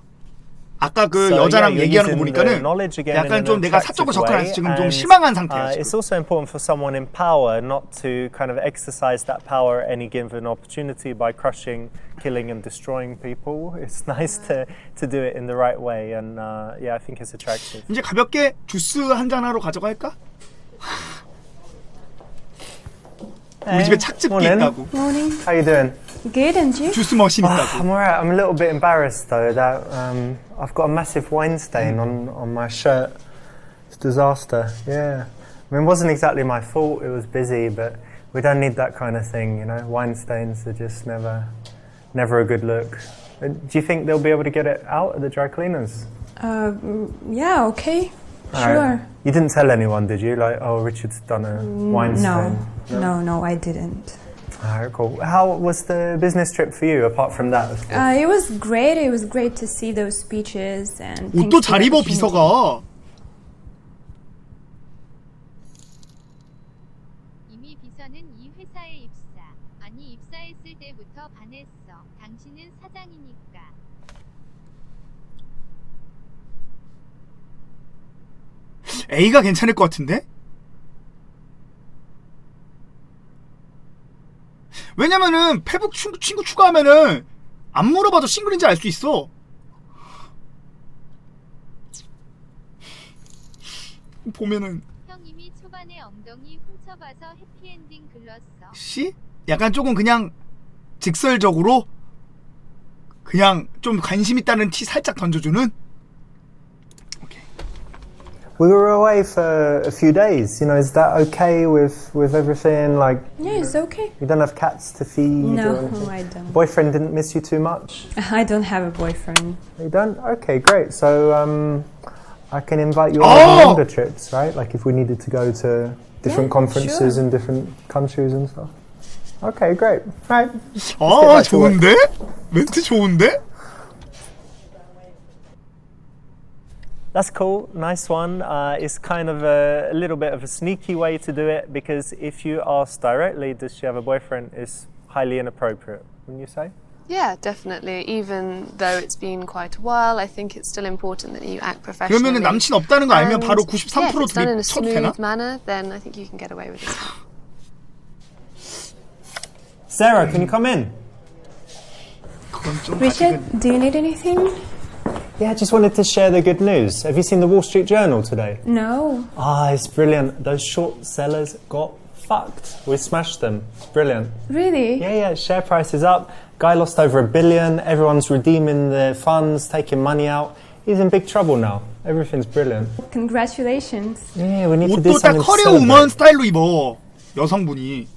A: 아까 그
C: So,
A: 여자랑
C: yeah, you're
A: 얘기하는 거
C: using
A: 보니까는
C: the knowledge again in
A: 약간
C: an
A: 좀 내가
C: attractive
A: 사적으로 접근해서
C: way,
A: 지금 좀
C: and,
A: 실망한 상태야.
C: It's
A: 지금.
C: also important for someone in power not to kind of exercise that power at any given opportunity by crushing, killing and destroying people. It's nice to do it in the right way, and yeah, I think it's attractive.
A: 이제 가볍게 주스 한잔 하러 가져갈까? 우리 집에 착즙기 있다고.
J: Morning.
C: How you doing?
J: Good, and you?
A: 주스 머신 있다고.
C: I'm alright. I'm a little bit embarrassed though that I've got a massive wine stain on my shirt. It's a disaster. Yeah. I mean, it wasn't exactly my fault. It was busy, but we don't need that kind of thing, you know. Wine stains are just never a good look. Do you think they'll be able to get it out at the dry cleaners?
J: Yeah, okay.
C: All
J: Sure.
C: right. You didn't tell anyone, did you? Like, oh, Richard's done a wine stain.
J: No, I didn't.
C: Alright, cool. How was the business trip for you, apart from that? Of course?
J: It was great. It was great to see those speeches and. thanks
A: 옷도
J: for
A: 잘
J: the
A: 입어
J: opportunity.
A: 비서가.
B: 이미 비서는 이 회사에 입사했을 때부터 반했어. 당신은 사장이니까.
A: A가 괜찮을 것 같은데? 왜냐면은 페북 친구 추가하면은 안 물어봐도 싱글인지 알 수 있어. 보면은
B: 형 이미 초반에 엉덩이 훔쳐봐서 해피엔딩 글렀어.
A: 씨? 약간 조금 그냥 직설적으로 그냥 좀 관심 있다는 티 살짝 던져주는.
C: We were away for a few days. You know, is that okay with everything? Like,
J: Yeah, it's okay.
C: you don't have cats to feed?
J: No,
C: or anything?
J: I don't.
C: Boyfriend didn't miss you too much?
J: I don't have a boyfriend.
C: You don't? Okay, great. So I can invite you on longer trips, right? Like if we needed to go to different conferences in different countries and stuff. Okay, great. Right.
A: 아, 좋은데? 멘트 좋은데?
C: That's cool, nice one. It's kind of a little bit of a sneaky way to do it because if you ask directly, does she have a boyfriend, it's highly inappropriate, wouldn't you say?
F: Yeah, definitely. Even though it's been quite a while, I think it's still important that you act professionally.
A: 그러면은 남친 없다는 거 알면 바로 93%
F: yeah, if it's done in a
A: 쳐도 되나?
F: smooth manner, then I think you can get away with this.
C: Sarah, can you come in?
J: Richard, do you need anything?
C: Yeah, just wanted to share the good news. Have you seen the Wall Street Journal today?
J: No.
C: Ah, it's brilliant. Those short sellers got fucked. We smashed them. It's brilliant.
J: Really?
C: Yeah, share price is up. Guy lost over $1 billion. Everyone's redeeming their funds, taking money out. He's in big trouble now. Everything's brilliant.
J: Congratulations.
C: Yeah, we need to do
A: 옷도 딱
C: something to
A: 커리어
C: celebrate.
A: 우먼 스타일로 입어. 여성분이.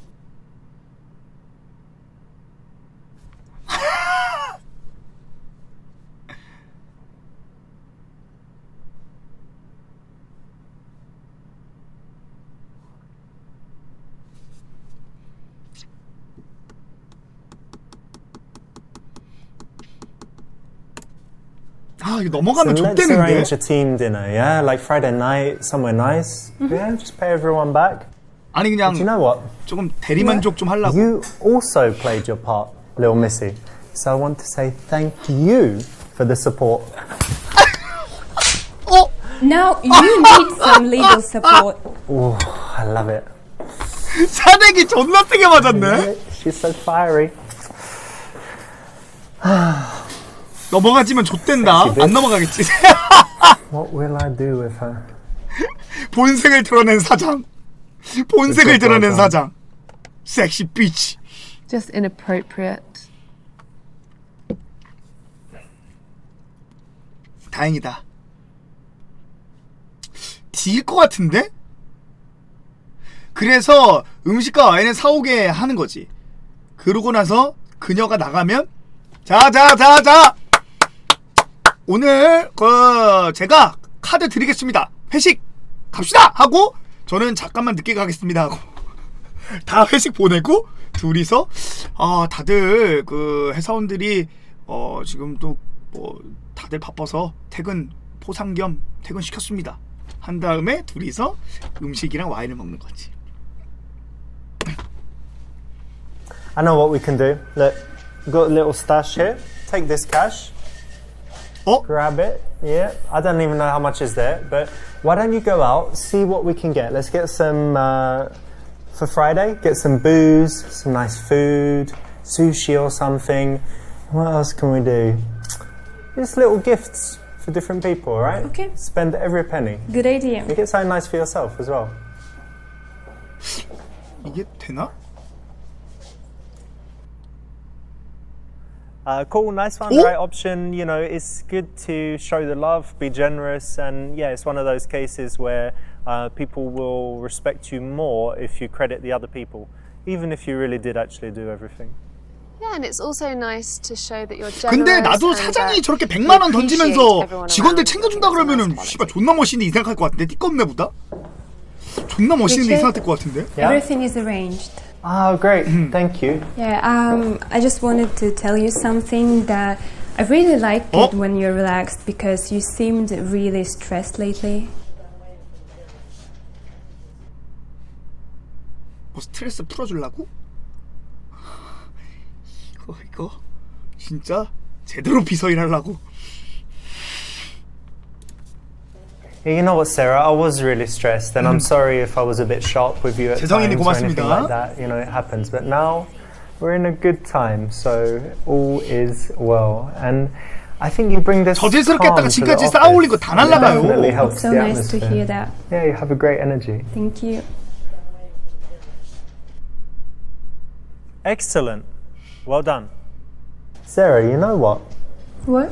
A: 아, 이거 넘어가면
C: So let's
A: 좆되는데?
C: arrange a team dinner, yeah? Like Friday night, somewhere nice. Yeah, just pay everyone back.
A: 아니 그냥
C: But you know what?
A: 조금 대리만족 좀 하려고.
C: You also played your part, Little Missy. So I want to say thank you for the support.
J: Now you need some legal support.
C: Ooh, I love it.
A: 사대기 존나 세게 맞았네.
C: She's so fiery.
A: 넘어가지면 좆된다. 안 넘어가겠지.
C: What will I do with her?
A: 본색을 드러낸 사장. 본색을 드러낸 사장. 섹시 비치.
F: Just inappropriate.
A: 다행이다. D일 것 같은데? 그래서 음식과 와인을 사오게 하는 거지. 그러고 나서 그녀가 나가면 자 오늘 제가 카드 드리겠습니다. 회식 갑시다 하고 저는 잠깐만 늦게 가겠습니다 하고 다 회식 보내고 둘이서 다들 그 회사원들이 지금 또 뭐 다들 바빠서 퇴근 포상 겸 퇴근 시켰습니다 한 다음에 둘이서 음식이랑 와인을 먹는 거지.
C: I know what we can do. Look, we've got a little stash here. Take this cash. Grab it. Yeah, I don't even know how much is there, but why don't you go out, see what we can get. Let's get some, for Friday, get some booze, some nice food, sushi or something. What else can we do? Just little gifts for different people, alright?
J: Okay.
C: Spend every penny.
J: Good idea.
C: You get something nice for yourself as well.
A: 이게 되나?
C: Cool, nice one, great option. You know, it's good to show the love, be generous, and yeah, it's one of those cases where people will respect you more if you credit the other people, even if you really did actually do everything.
F: Yeah, and it's also nice to show that you're generous.
A: 근데 나도 사장이 저렇게 100만 원 던지면서 직원들 챙겨준다 그러면은 씨발 존나 멋있는데 이 생각할 것 같은데 띠껍네보다? 존나 멋있는데 이 생각할 것 같은데?
J: Everything is arranged.
C: Oh, great. Thank you.
J: Yeah, I just wanted to tell you something that I really like it when you're relaxed because you seemed really stressed lately.
A: 뭐 스트레스 풀어주려고? 이거 진짜 제대로 비서일 하려고.
C: You know what, Sarah? I was really stressed, and I'm sorry if I was a bit sharp with you at times or anything like that. You know, it happens. But now we're in a good time, so all is well. And I think you bring this calm to the office. It definitely helps the atmosphere.
J: It's so nice to hear that.
C: Yeah, you have a great energy.
J: Thank you.
C: Excellent. Well done. Sarah, you know what?
J: What?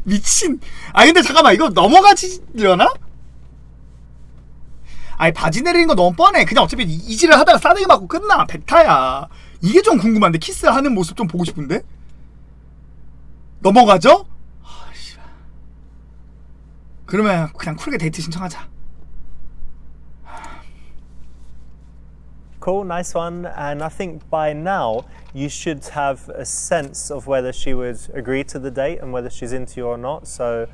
A: 미친. 근데 잠깐만 이거 넘어가지려나? 바지 내리는 거 너무 뻔해. 그냥 어차피 이지를 하다가 싸대기 맞고 끝나. 백타야. 이게 좀 궁금한데 키스하는 모습 좀 보고 싶은데? 넘어가죠? 그러면 그냥 쿨하게 데이트 신청하자.
C: Cool, nice one. And I think by now you should have a sense of whether she would agree to the date and whether she's into you or not. So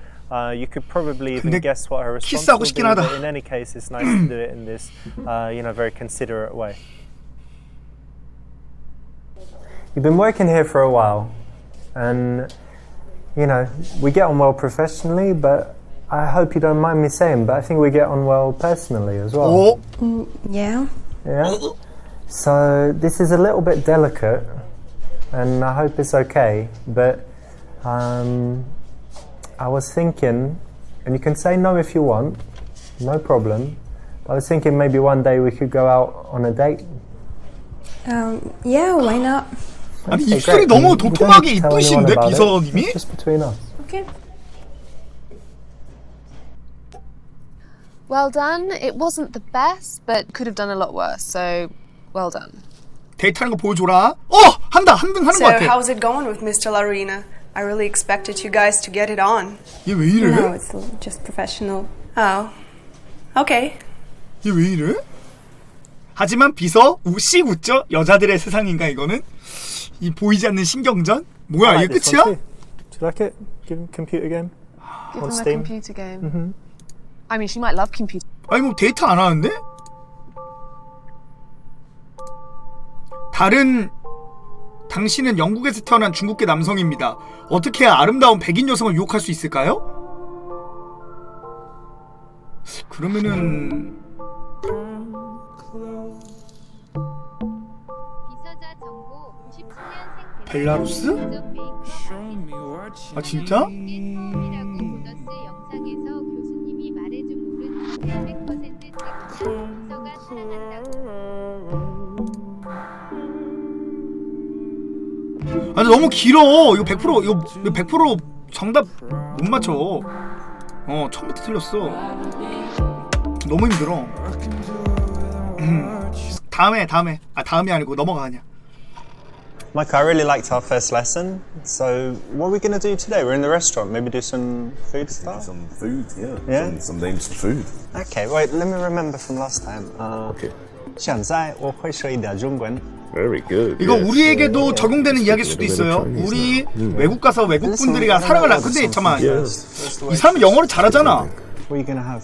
C: you could probably even guess what her response will be. But in any case, it's nice to do it in this, very considerate way. You've been working here for a while, and we get on well professionally, but I hope you don't mind me saying, but I think we get on well personally as well.
J: Yeah.
C: Yeah? So this is a little bit delicate, and I hope it's okay, but I was thinking, and you can say no if you want, no problem, but I was thinking maybe one day we could go out on a date.
J: Yeah, why not?
A: 아니 입술이 너무 도톰하게 이쁘신데 비서님이?
C: Just between us.
J: Okay.
F: Well done. It wasn't the best, but could have done a lot worse. So, well done.
A: 데이트하는 거 보여줘라. 한다. 한 등 하는 거 같아.
L: So, how's it going with Mr. Larina? I really expected you guys to get it on.
A: 얘 왜 이래?
J: No, it's just professional.
L: Oh, okay.
A: 얘 왜 이래? 하지만 비서 씩 웃죠? 여자들의 세상인가 이거는? 이 보이지 않는 신경전? 뭐야 이게 끝이야?
C: Do you like it? Give him computer game?
F: Give
C: On
F: him
C: Steam?
F: a computer game. I mean, she might love computer.
A: 아니 뭐 데이트 안 하는데? 당신은 영국에서 태어난 중국계 남성입니다. 어떻게 해야 아름다운 백인 여성을 유혹할 수 있을까요? 그러면은 벨라루스? 아 진짜? 아니 너무 길어. 이거 100% 정답 못 맞춰. 처음부터 틀렸어. 너무 힘들어. 다음에 다음이 아니고 넘어가 그냥.
N: Michael, I really liked our first lesson. So, what are we going to do today? We're in the restaurant. Maybe do some food stuff?
O: Some food, yeah.
N: Yeah?
O: Some names for food.
N: Okay, wait, let me remember from last time.
O: Okay.
N: 现在我会说一点中文.
O: Very good.
A: 이거 우리에게도 적용되는 이야기일 수도 있어요. 우리 외국 가서 외국 분들이랑 사랑을 나. 근데 잠깐만, 이 사람은 영어를 잘하잖아.
N: What are you going to have?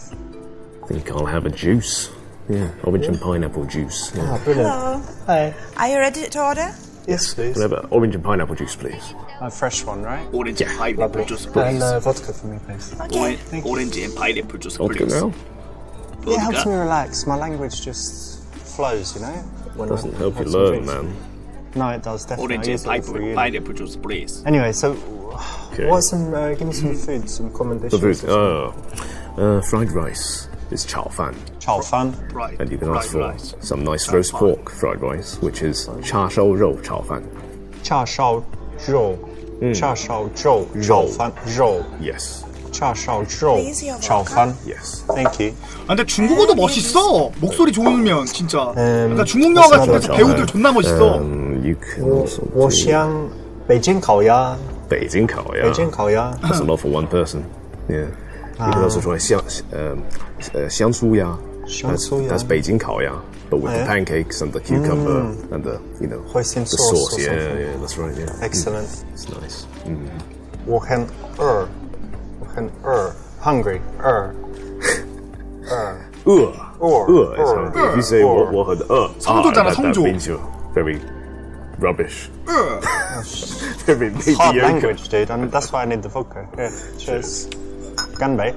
O: I think I'll have a juice. Yeah, orange and pineapple juice. Yeah.
N: Ah, brilliant.
L: Hello.
N: Hi.
L: Are you ready to order?
N: Yes, please.
O: Can I have an orange and pineapple juice, please?
N: A fresh one, right?
A: 오렌지 앤 파인애플 주스
N: And
A: please.
N: vodka for me, please.
A: 오렌지 앤 파인애플 주스
O: Vodka
A: please.
O: now?
N: It helps me relax. My language just flows, you know? When
O: Doesn't
N: I
O: help you
N: have some
O: learn,
N: drinks.
O: man.
N: No, it does, definitely.
A: 오렌지
N: I
A: 앤
N: use it for uni.
A: 파인애플 주스 please.
N: Anyway, so
O: Okay.
N: what's some? Give me some food, some common
O: The
N: dishes.
O: food. Fried rice is chao fan.
N: Chao fan.
A: Right.
O: And you can ask
A: Fried
O: for
A: rice.
O: some nice roast pork fried rice, which is cha shao rou chao fan.
N: Cha shao zhou. Cha shao zhou. Chao fan. Zhou.
O: Yes.
N: Cha shao zhou.
L: Please, your
N: Chao
L: vodka.
N: fan.
O: Yes.
N: Thank you.
A: 아, 근데 중국어도 멋있어. 목소리 좋으면 진짜. 그러니까 중국
N: what's
A: 영화
N: another
A: 중에서 배우들 존나 멋있어.
O: You can also do
N: 我想北京烤鸭.
O: Beijing Kao, yeah.
N: Beijing烤鸭.
O: That's a lot for one person. Yeah. You can also try xiangsu ya. That's Beijing Kao, yeah. But with the pancakes and the cucumber and the, you know,
N: Hoisin
O: the
N: sauce
O: sauce.
N: or
O: Yeah,
N: something.
O: yeah, that's right. Yeah.
N: Excellent.
O: It's nice.
N: 我很饿. Hungry.
O: Is hungry. If you say 我很饿,
A: 성조잖아,
O: that
A: 성조.
O: means you're very rubbish. Very
N: Hard
O: mediocre.
N: language, dude. And that's why I need the vodka. Yeah. Cheers. Ganbei.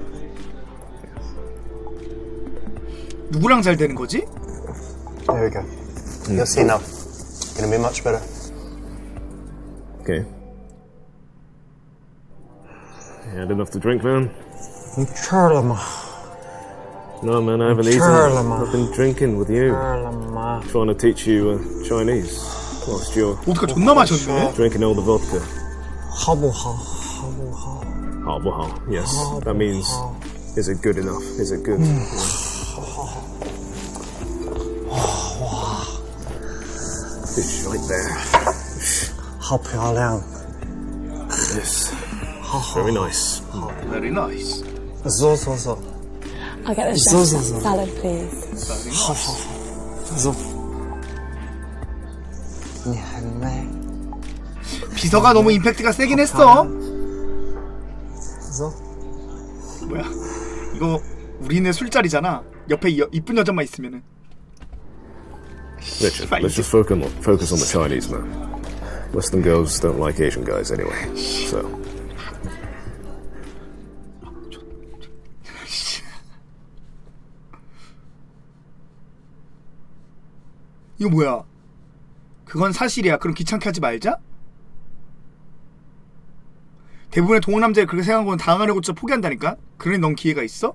A: 누구랑 잘 되는 거지?
N: There we go. You'll see now. Gonna be much better.
O: Okay. You had enough to drink, man? No, man, I haven't eaten. I've been drinking with you. Trying to teach you Chinese. Whilst you're
A: 보드카 존나 마셨네.
O: drinking all the vodka.
N: 好不好?
O: 好不好? Yes. That means, is it good enough? Is it good? Fish right there.
N: 好漂亮.
O: Yes. Very nice.
A: Very nice.
N: So.
I: I'll get the
N: So.
I: salad, please.
N: 你很美.
A: 비서가 너무 임팩트가 세긴 했어. 뭐야? 이거 우리네 술자리잖아. 옆에 이쁜 여자만 있으면은.
O: Richard, let's just focus on the Chinese, man. Western girls don't like Asian guys anyway, so.
A: 이거 뭐야? 그건 사실이야. 그럼 귀찮게 하지 말자? 대부분의 동호남자가 그렇게 생각한 건 당하려고 진짜 포기한다니까? 그러니 넌 기회가 있어?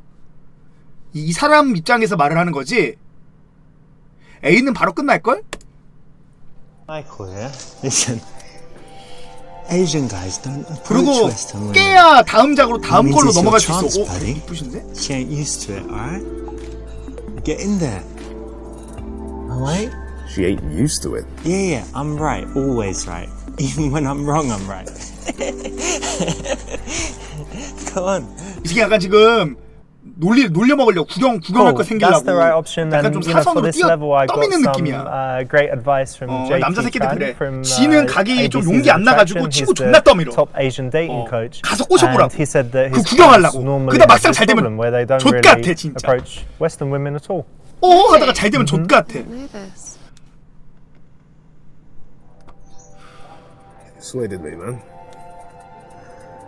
A: 이 사람 입장에서 말을 하는 거지? A는 바로 끝날걸?
N: Michael, yeah? Listen. Asian guys don't approach
A: 그리고
N: Western women.
A: 깨야 다음 작으로 다음
N: It
A: 걸로
N: means it's
A: 넘어갈
N: your
A: 수 있어.
N: chance,
A: 오,
N: buddy.
A: 이쁘신데?
N: She ain't used to it, alright? Get in there. Alright?
O: She ain't used to it.
N: Yeah, I'm right. Always right. Even when I'm wrong, I'm right. Come on.
A: 이 새끼 약간 지금 놀려 먹으려고 구경할 거 생기려고.
C: That's the right option.
A: 약간
C: And
A: 좀
C: you know, for
A: 사선으로
C: this level, I got
A: 떠미는
C: some
A: 느낌이야.
C: great advice from JT
A: 남자 새끼들
C: Chan
A: 그래.
C: from
A: 지는 가기 좀
C: ABC's
A: 용기 안 나가지고
C: Attraction.
A: 친구
C: He's
A: 존나
C: the
A: 떠밀어.
C: top Asian dating coach.
A: 가서 꼬셔보라고.
C: And he said that
A: 그
C: his
A: 구경하려고.
C: clients normally
A: 그다
C: have
A: 막상
C: this
A: 잘 되면
C: problem where they don't
A: 족같아
C: really
A: 진짜.
C: approach Western women at all.
A: 하다가 잘 되면 족같아.
F: Know this.
O: Persuaded me, man.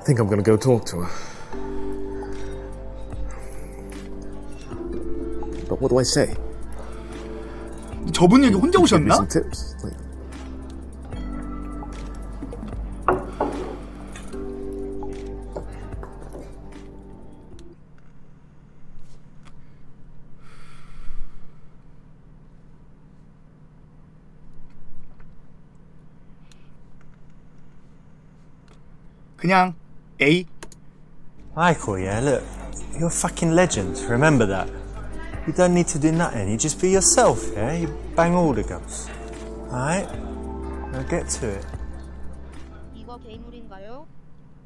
O: I think I'm gonna go talk to her. But what do I say?
A: 저분 여기 혼자
O: Give me
A: 오셨나?
O: some tips. Like,
A: 그냥 A.
C: Michael, yeah, look, you're a fucking legend. Remember that. You don't need to do nothing. You just be yourself, yeah? You bang all the girls. Alright? Now get to it.
D: 이거 개인물인가요?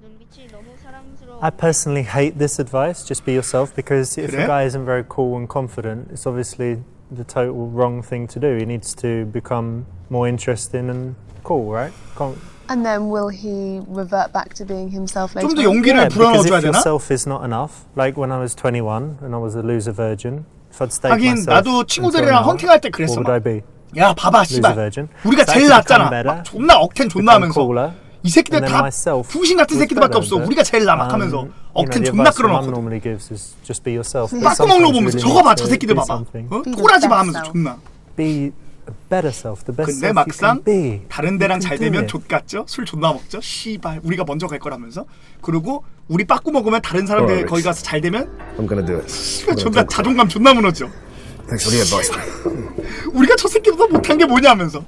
D: 눈빛이 너무 사랑스러워.
C: I personally hate this advice, just be yourself, because if
A: 그래?
C: a guy isn't very cool and confident, it's obviously the total wrong thing to do. He needs to become more interesting and cool, right?
F: And then will he revert back to being himself later?
A: 좀 더 용기를
C: because
A: 불어넣어줘야
C: if
A: 되나?
C: yourself is not enough, like when I was 21 and I was a loser virgin, if I'd stayed
A: 하긴
C: myself
A: 나도
C: until
A: 친구들이랑
C: now,
A: 헌팅할 때 그랬어.
C: what would I be?
A: 야 봐봐
C: Loser
A: 씨발
C: virgin.
A: 우리가
C: So I
A: 제일
C: could
A: 낫잖아.
C: become better,
A: 막 존나 억텐 존나
C: become
A: 하면서
C: cooler,
A: 이 새끼들
C: and then
A: 다
C: myself
A: 부신 같은
C: was
A: 새끼들밖에
C: better,
A: 없어.
C: but,
A: 우리가 제일 나 막 하면서
C: you know,
A: 억텐
C: the
A: 존나
C: advice my mum
A: 끌어넣거든.
C: normally gives is just be yourself. but
A: 빠꾸먹는 거
C: sometimes
A: 보면서
C: you
A: 저거
C: really
A: 봐
C: need
A: 저
C: to
A: 새끼들
C: do
A: 봐봐.
C: something.
A: 어? 꼴하지 마 하면서 존나.
C: Be a better self, the best
A: 근데
C: self you can
A: 막상
C: be.
A: 다른 데랑
C: You
A: 잘
C: can do
A: 되면
C: it.
A: 족같죠? 술 존나 먹죠? 씨발 우리가 먼저 갈 거라면서. 그리고 우리 빠꾸 먹으면 다른 사람들
O: Alright,
A: 거기 가서 잘 되면
O: I'm gonna do it.
A: 씨발 존나 자존감 존나 무너져.
O: Thanks for the advice.
A: 우리가 저 새끼보다 못한 게 뭐냐 하면서.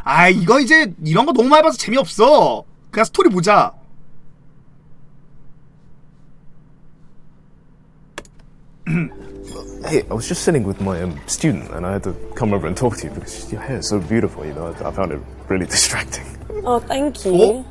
A: 아 이거 이제 이런 거 너무 많이 봐서 재미없어. 그냥 스토리 보자.
O: Hey, I was just sitting with my student and I had to come over and talk to you because your hair is so beautiful, you know. I found it really distracting.
E: Oh, thank you.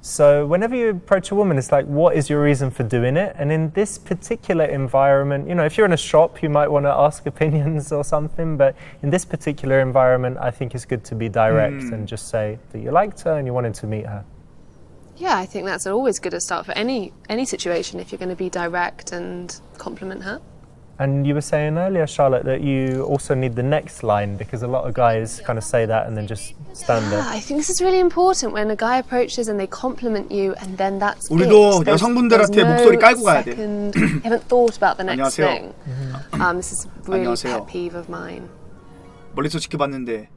C: So whenever you approach a woman, it's like, what is your reason for doing it? And in this particular environment, you know, if you're in a shop, you might want to ask opinions or something. But in this particular environment, I think it's good to be direct and just say that you liked her and you wanted to meet her.
F: Yeah, I think that's always good to start for any situation if you're going to be direct and compliment her.
C: And you were saying earlier, Charlotte, that you also need the next line because a lot of guys kind of say that and then just stand there.
F: I think this is really important when a guy approaches and they compliment you and then that's
A: 우리도
F: it.
A: 여성분들한테 목소리 깔고 가야 돼.
F: You haven't thought about the next
A: 안녕하세요.
F: thing. This is a really
A: 안녕하세요.
F: pet peeve of mine.
A: 멀리서 지켜봤는데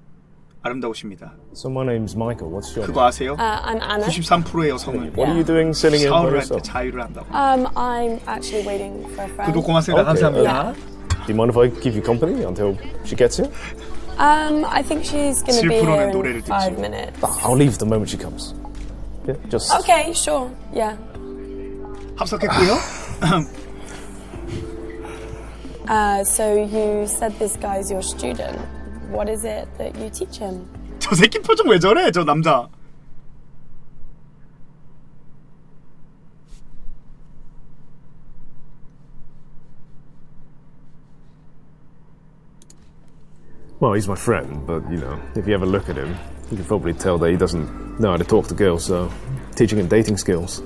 A: 아름다우십니다.
O: So my name's Michael. What's your
A: 그거 아세요?
I: I'm Anna.
A: 93%의 여성은
O: What are you doing sitting in by
A: 샤워를 할 때
O: yourself?
A: 자유를 한다고.
I: I'm actually waiting for a friend.
A: 구독 고맙습니다.
O: Okay.
A: 감사합니다.
O: Do you mind if I keep you company until she gets here?
I: I think she's going to be
A: 7%는
I: here
A: 노래를
I: in
A: 듣지.
I: 5 minutes.
O: I'll leave the moment she comes. Yeah, just.
I: Okay, sure. Yeah.
A: 합석했고요.
I: So you said this guy's your student. What is it that you teach him?
A: 저 새끼 표정 왜 저래? 저 남자.
O: Well, he's my friend, but you know, if you ever look at him, you can probably tell that he doesn't know how to talk to girls. So, teaching him dating skills.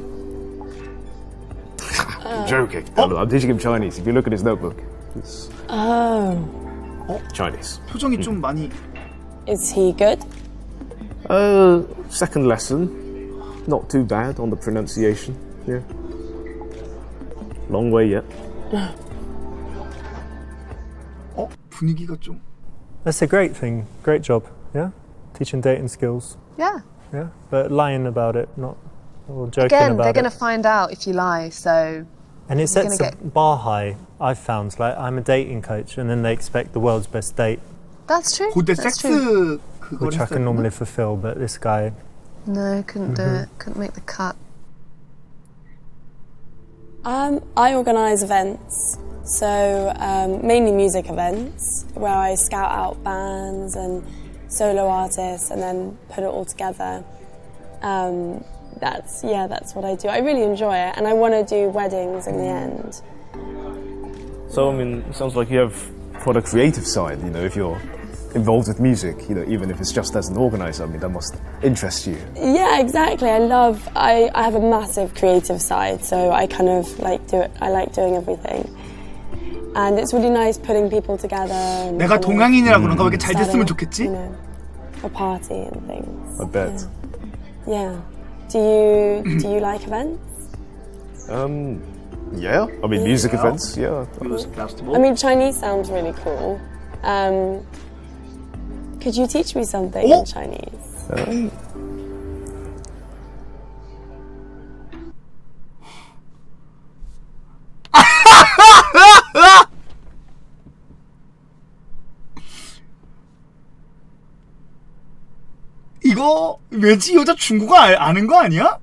O: I'm joking. I'm teaching him Chinese. If you look at his notebook, it's Chinese.
A: 표정이 좀 많이.
I: Is he good?
O: Second lesson, not too bad on the pronunciation. Yeah. Long way yet.
A: 분위기가 좀.
C: That's a great thing. Great job. Yeah? Teaching dating skills.
F: Yeah.
C: Yeah? But lying about it, not or joking
F: Again,
C: about
F: they're
C: it.
F: going to find out if you lie, so...
C: And it
F: you're
C: sets
F: gonna
C: a bar high, I've found. Like, I'm a dating coach, and then they expect the world's best date,
F: That's true.
A: 그때
F: That's true.
A: 섹스 그걸
C: which I can
A: 했어요.
C: normally fulfill, but this guy...
F: No, couldn't do it. Couldn't make the cut.
I: I organise events, so mainly music events, where I scout out bands and solo artists and then put it all together. That's what I do. I really enjoy it, and I want to do weddings in the end.
O: So, I mean, it sounds like you have quite a creative side, you know, if you're involved with music, you know, even if it's just as an organizer, I mean, that must interest you.
I: Yeah, exactly. I have a massive creative side, so I kind of like do it. I like doing everything. And it's really nice putting people together. And
A: 내가 동양인이라 그런가 왜 이렇게 잘 됐으면
I: starting,
A: 좋겠지?
I: you know, a party and things.
O: I bet.
I: Yeah. Do you like events?
O: Yeah. I mean, music events, yeah.
A: Music festival.
I: I mean, Chinese sounds really cool. Could you teach me something in Chinese?
A: 이거 왜지? 여자 중국어 아는 거 아니야?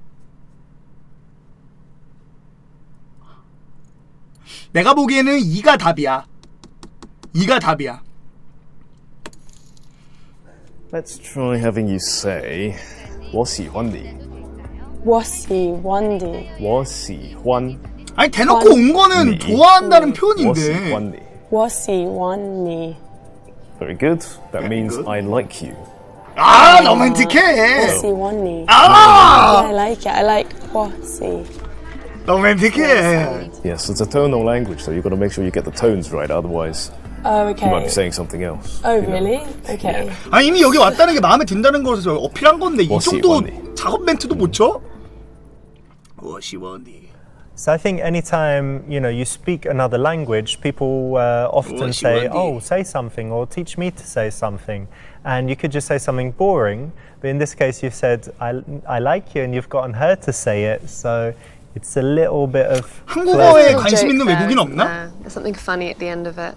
A: 내가 보기에는 2가 답이야. 2가 답이야.
O: Let's try having you say 我喜欢你.
I: 我喜欢你.
O: 我喜欢.
A: 아니 대놓고 온 거는 좋아한다는 표현인데.
O: 我喜欢你.
I: 我喜欢你.
O: Very good. That means I like you.
A: 아, 로맨틱해.
I: 我喜欢你.
A: 아!
I: I like it. I like 我喜.
A: 로맨틱해.
O: Yes, it's a tonal language, so you've got to make sure you get the tones right. Otherwise,
I: Oh, okay.
O: you might be saying something else.
I: Oh,
O: you know.
I: really? Okay.
A: 아니 이미 여기 왔다는 게 마음에 든다는 것을 어필한 건데 이
O: 我喜
A: 정도
O: 欢你.
A: 작업 멘트도 못 쳐? 我喜欢你.
C: So I think anytime you speak another language, people often say, "Oh, say something," or "Teach me to say something," and you could just say something boring. But in this case, you've said, "I like you," and you've gotten her to say it. So it's a little bit of.
A: 한국어에 관심 있는 외국인 없나?
F: There's something funny at the end of it.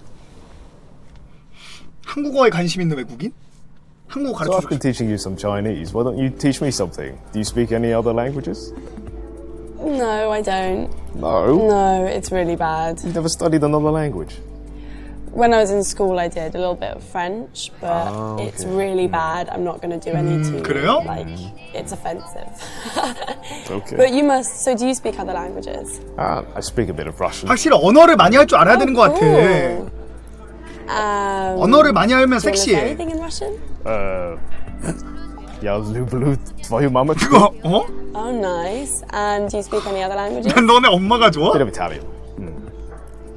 A: 한국어에 관심 있는 외국인? 한국어
O: So I've
A: 가르쳐
O: been teaching you some Chinese. Why don't you teach me something? Do you speak any other languages?
I: No, I don't.
O: No.
I: No, it's really bad.
O: You've never studied another language?
I: When I was in school, I did a little bit of French, but
O: okay.
I: it's really bad. I'm not going to do any to
A: 그래요?
I: like, it's offensive.
O: Okay.
I: But you must, so do you speak other languages?
O: I speak a bit of Russian.
A: 확실히 언어를 많이 할 줄 알아야 되는 것 같아.
I: Cool.
A: 언어를 많이 알면
I: Do you want to say
A: 섹시해.
I: anything in Russian?
O: Я люблю твою мамочку.
A: 그거 어?
I: Oh, nice. And do you speak any other languages?
A: 너네 엄마가 좋아?
O: Bit of Italian.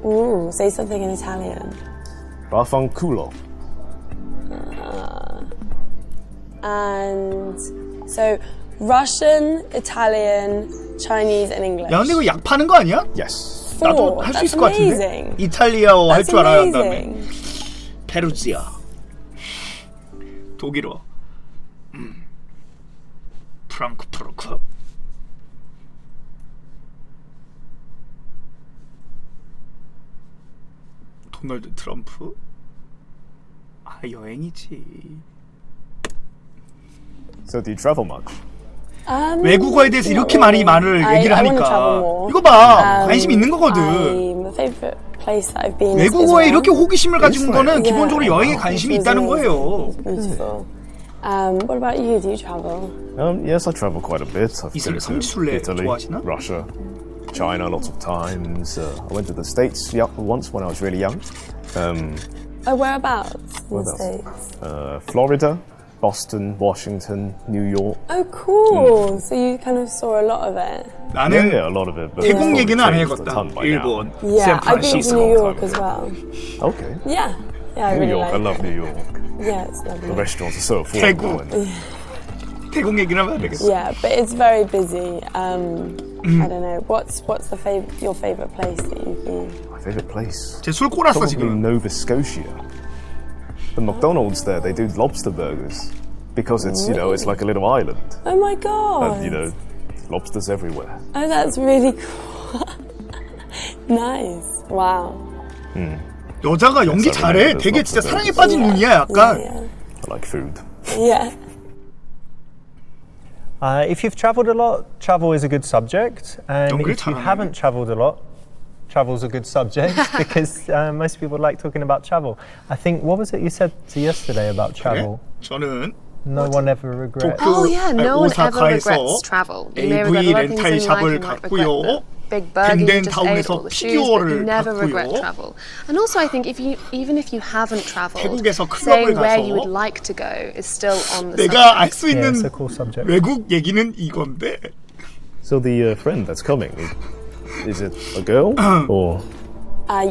I: Ooh, say something in Italian.
O: Vaffanculo.
I: And so Russian, Italian, Chinese, and English.
A: 야 근데 이거 약 파는 거 아니야?
O: Yes.
A: 나도 할 수
I: That's
A: 있을 것 같은데.
I: amazing.
A: 이탈리아어 할
I: That's
A: 줄 알아야 한다며.
I: amazing.
A: 페루지아. 독일어. 프랑크푸르크. 도널드 트럼프? 아 여행이지.
O: So do you travel much?
A: 외국어에 대해서 이렇게 많이 말을
I: I
A: 얘기를
I: wanna travel
A: 하니까
I: more.
A: 이거 봐 관심 있는 거거든.
I: My favorite place that I've been is
A: 외국어에
I: Israel.
A: 이렇게 호기심을 가진 거는
I: Yeah.
A: 기본적으로 여행에 관심이 있다는 거예요.
I: It's beautiful. What about you? Do you travel?
O: Yes, I travel quite a bit. I've
A: 이슬
O: been to
A: 성지순례
O: Italy,
A: 좋아하시나?
O: Russia, China lots of times. I went to the States once when I was really young.
I: Oh, whereabouts in
O: Where
I: the
O: else?
I: States?
O: Florida, Boston, Washington, New York.
I: Oh, cool. So you kind of saw a lot of it.
A: 나는
O: Yeah, a lot of it. But
A: 태국
O: it's
A: 얘기는 안
O: changed a
A: 해봤다.
O: ton by now.
A: 일본,
I: Yeah, I've been to New York
A: 샌프란시스코.
I: as well.
O: Okay.
I: Yeah. Yeah, I
O: New
I: really
O: York, I
I: like
O: love
I: it.
O: New York.
I: Yeah, it's
O: The
I: lovely.
O: restaurants are so affordable.
A: 태국. 태국 얘기를 하면 안 되겠어.
I: Yeah, but it's very busy. I don't know. What's your favorite place that you've been?
O: My favourite place?
A: 쟤 술 꼬랐어
O: Probably
A: 지금.
O: Nova Scotia. The McDonald's there, they do lobster burgers. Because it's, it's like a little island.
I: Oh my god.
O: And, lobsters everywhere.
I: Oh, that's really cool. Nice. Wow.
A: 여자가 연기 잘해. 되게 진짜 사랑에 빠진 눈이야 약간.
I: Yeah.
O: I like food.
I: Yeah.
C: If you've travelled a lot, travel is a good subject. And
A: 연기를
C: if you
A: 잘하네.
C: haven't travelled a lot, travel's a good subject because most people like talking about travel. I think, what was it you said yesterday about travel?
A: 저는
C: No one ever regrets.
F: Oh yeah, no one ever
A: 오사카에서
F: regrets travel. You may regret
A: AV
F: a lot of things in
A: 렌탈
F: life.
A: 샵을
F: You might regret
A: 갔고요.
F: the big burger you just ate,
A: 빈덴타운에서
F: or the shoes, but you
A: 피규어를
F: never regret
A: 봤고요.
F: travel. And also, I think even if you haven't traveled,
A: 태국에서
F: saying
A: 클럽을
F: where
A: 가서
F: you would like to go is still on the
A: 내가 알
F: subject.
A: 수 있는
C: it's a cool subject.
A: 외국 얘기는 이건데.
O: So the friend that's coming, is it a girl or?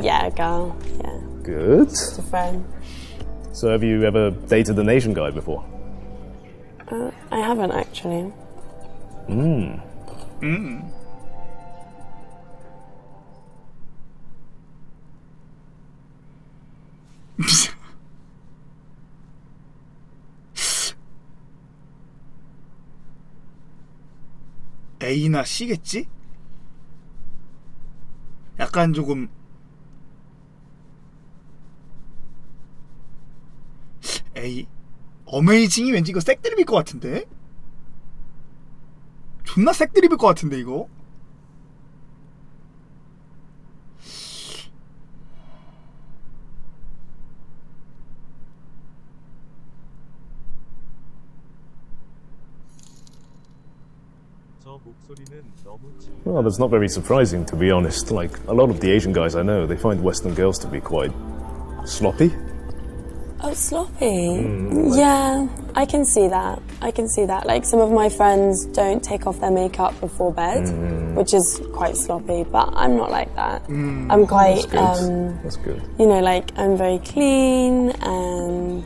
I: Yeah, girl. Yeah.
O: Good.
I: Just a friend.
O: So have you ever dated an Asian guy before?
I: I haven't actually.
A: A나 C겠지? 약간 조금 A 어메이징이 왠지 이거 색드립일 것 같은데? 존나 색드립일 것 같은데 이거?
O: Well, that's not very surprising, to be honest. Like, a lot of the Asian guys I know, they find Western girls to be quite sloppy.
I: Oh, sloppy. Yeah, I can see that. I can see that. Like, some of my friends don't take off their makeup before bed, which is quite sloppy, but I'm not like that. I'm quite,
O: That's good.
I: you know, like, I'm very clean and,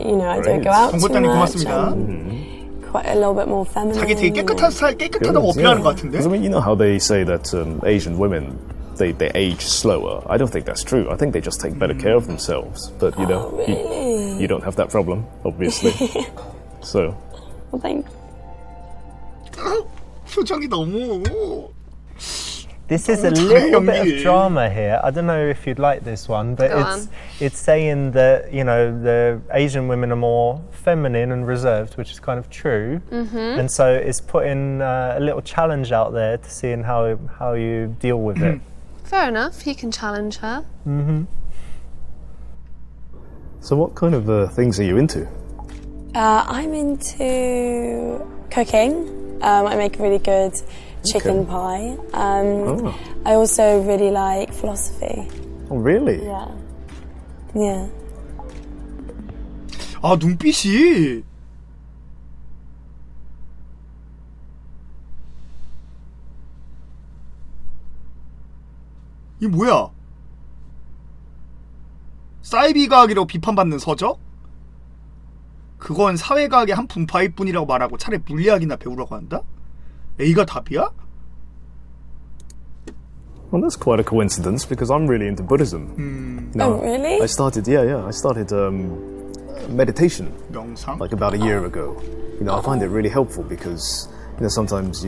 I: you know, I don't go out too
A: 정보장님
I: much.
A: 고맙습니다.
I: Quite a little bit more feminine.
A: 자기 되게 깨끗한 스타일, 깨끗하다고 어필하는 것 같은데?
O: Because, I mean, you know how they say that Asian women, they age slower. I don't think that's true. I think they just take better care of themselves. But, you know,
I: really?
O: you don't have that problem, obviously. So.
I: Well, thanks.
A: 표정이 너무...
C: This is a little bit of drama here. I don't know if you'd like this one, but it's saying that, you know, the Asian women are more feminine and reserved, which is kind of true. And so it's putting a little challenge out there to seeing how you deal with it.
F: Fair enough, he can challenge her.
O: So what kind of things are you into?
I: I'm into cooking. I make a really good chicken pie. I also really like philosophy.
O: Oh, really?
I: Yeah. Yeah.
A: 아, 눈빛이... 이 뭐야? 사이비과학이라고 비판받는 서적? 그건 사회과학의 한 분파일 뿐이라고 말하고 차라리 물리학이나 배우라고 한다? A가 답이야?
O: Well, that's quite a coincidence because I'm really into Buddhism.
I: Oh, really?
O: I started meditation.
A: 명상?
O: Like about a year ago. You know, I find it really helpful because, you know, sometimes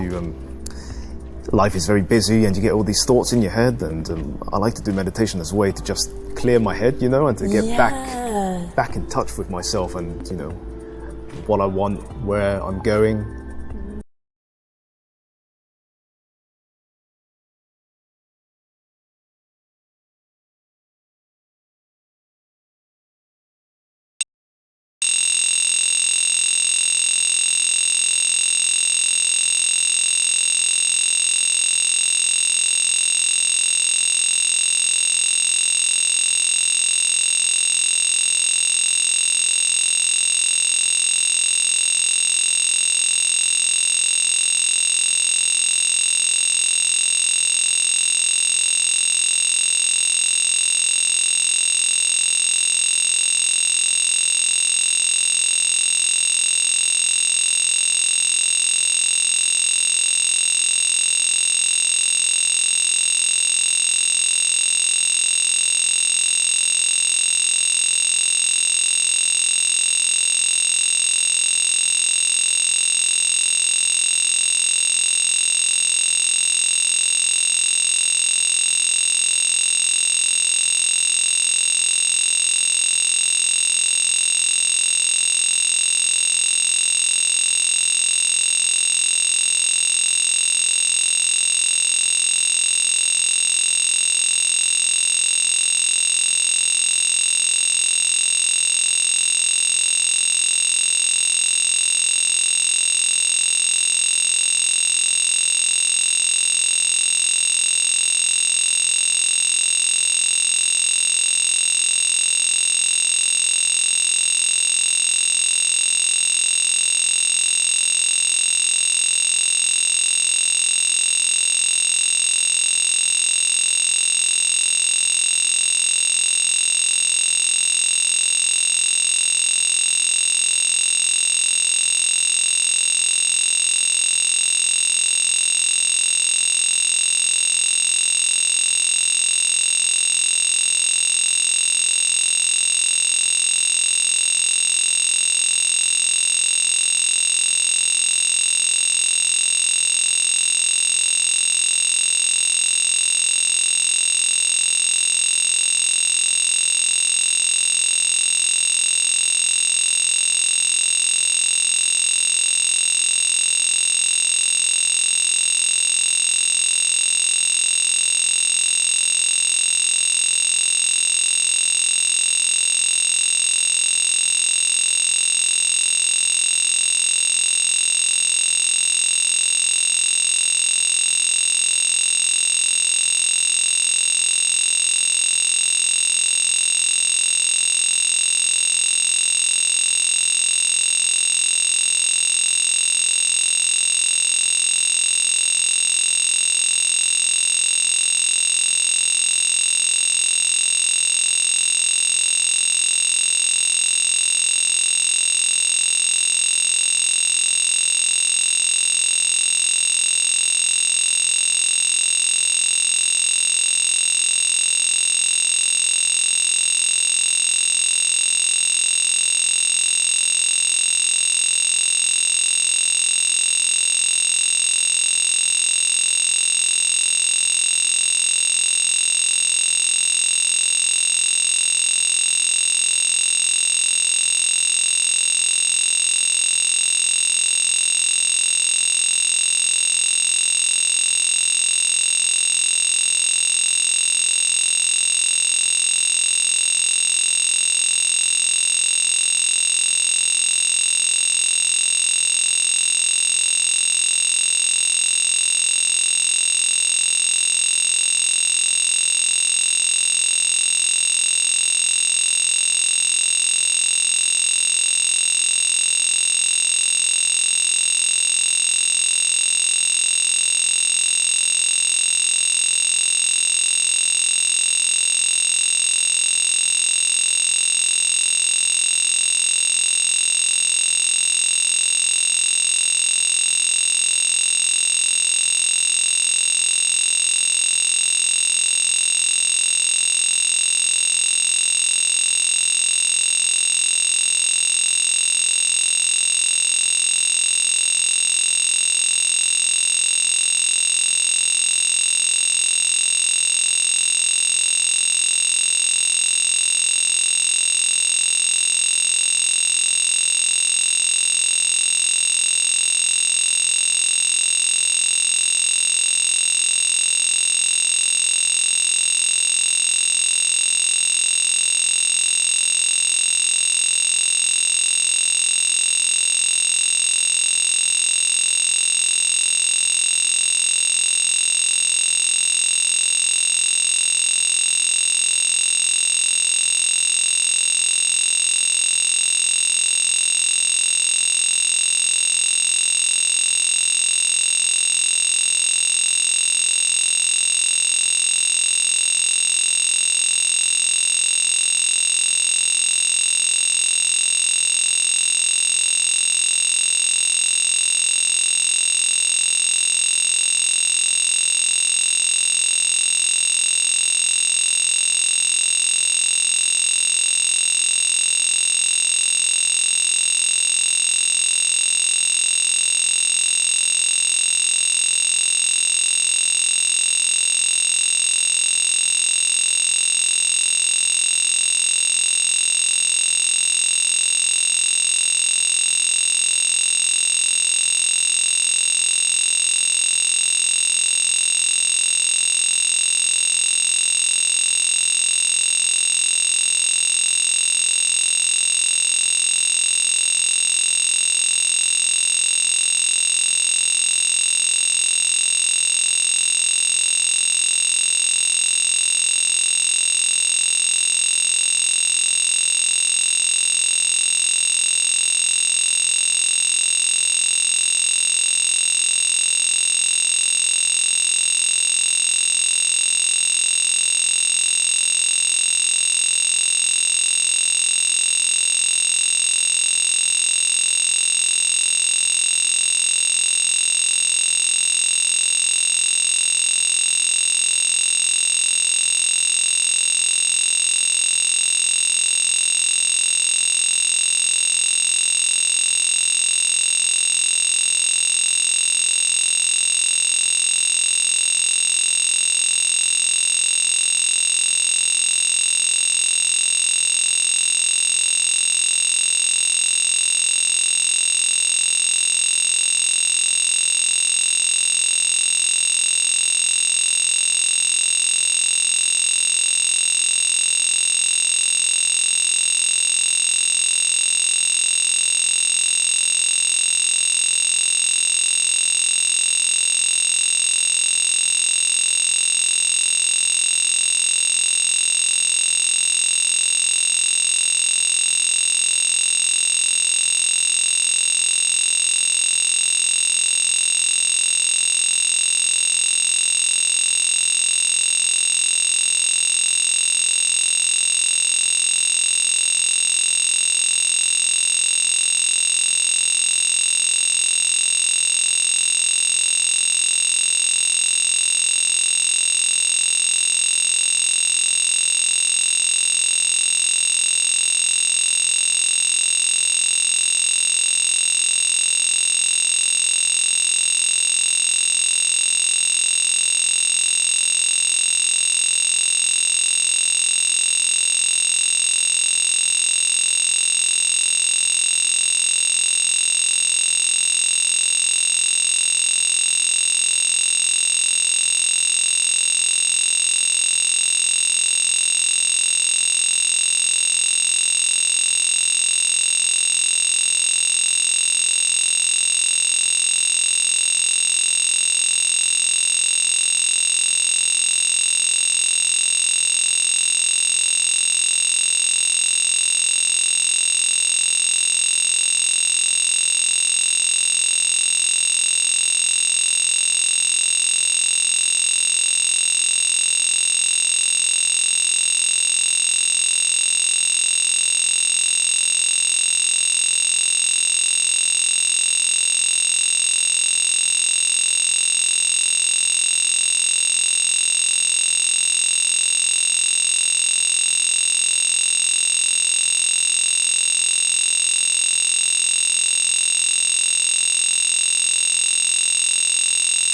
O: life is very busy and you get all these thoughts in your head, and I like to do meditation as a way to just clear my head, you know, and to get back in touch with myself and, you know, what I want, where I'm going.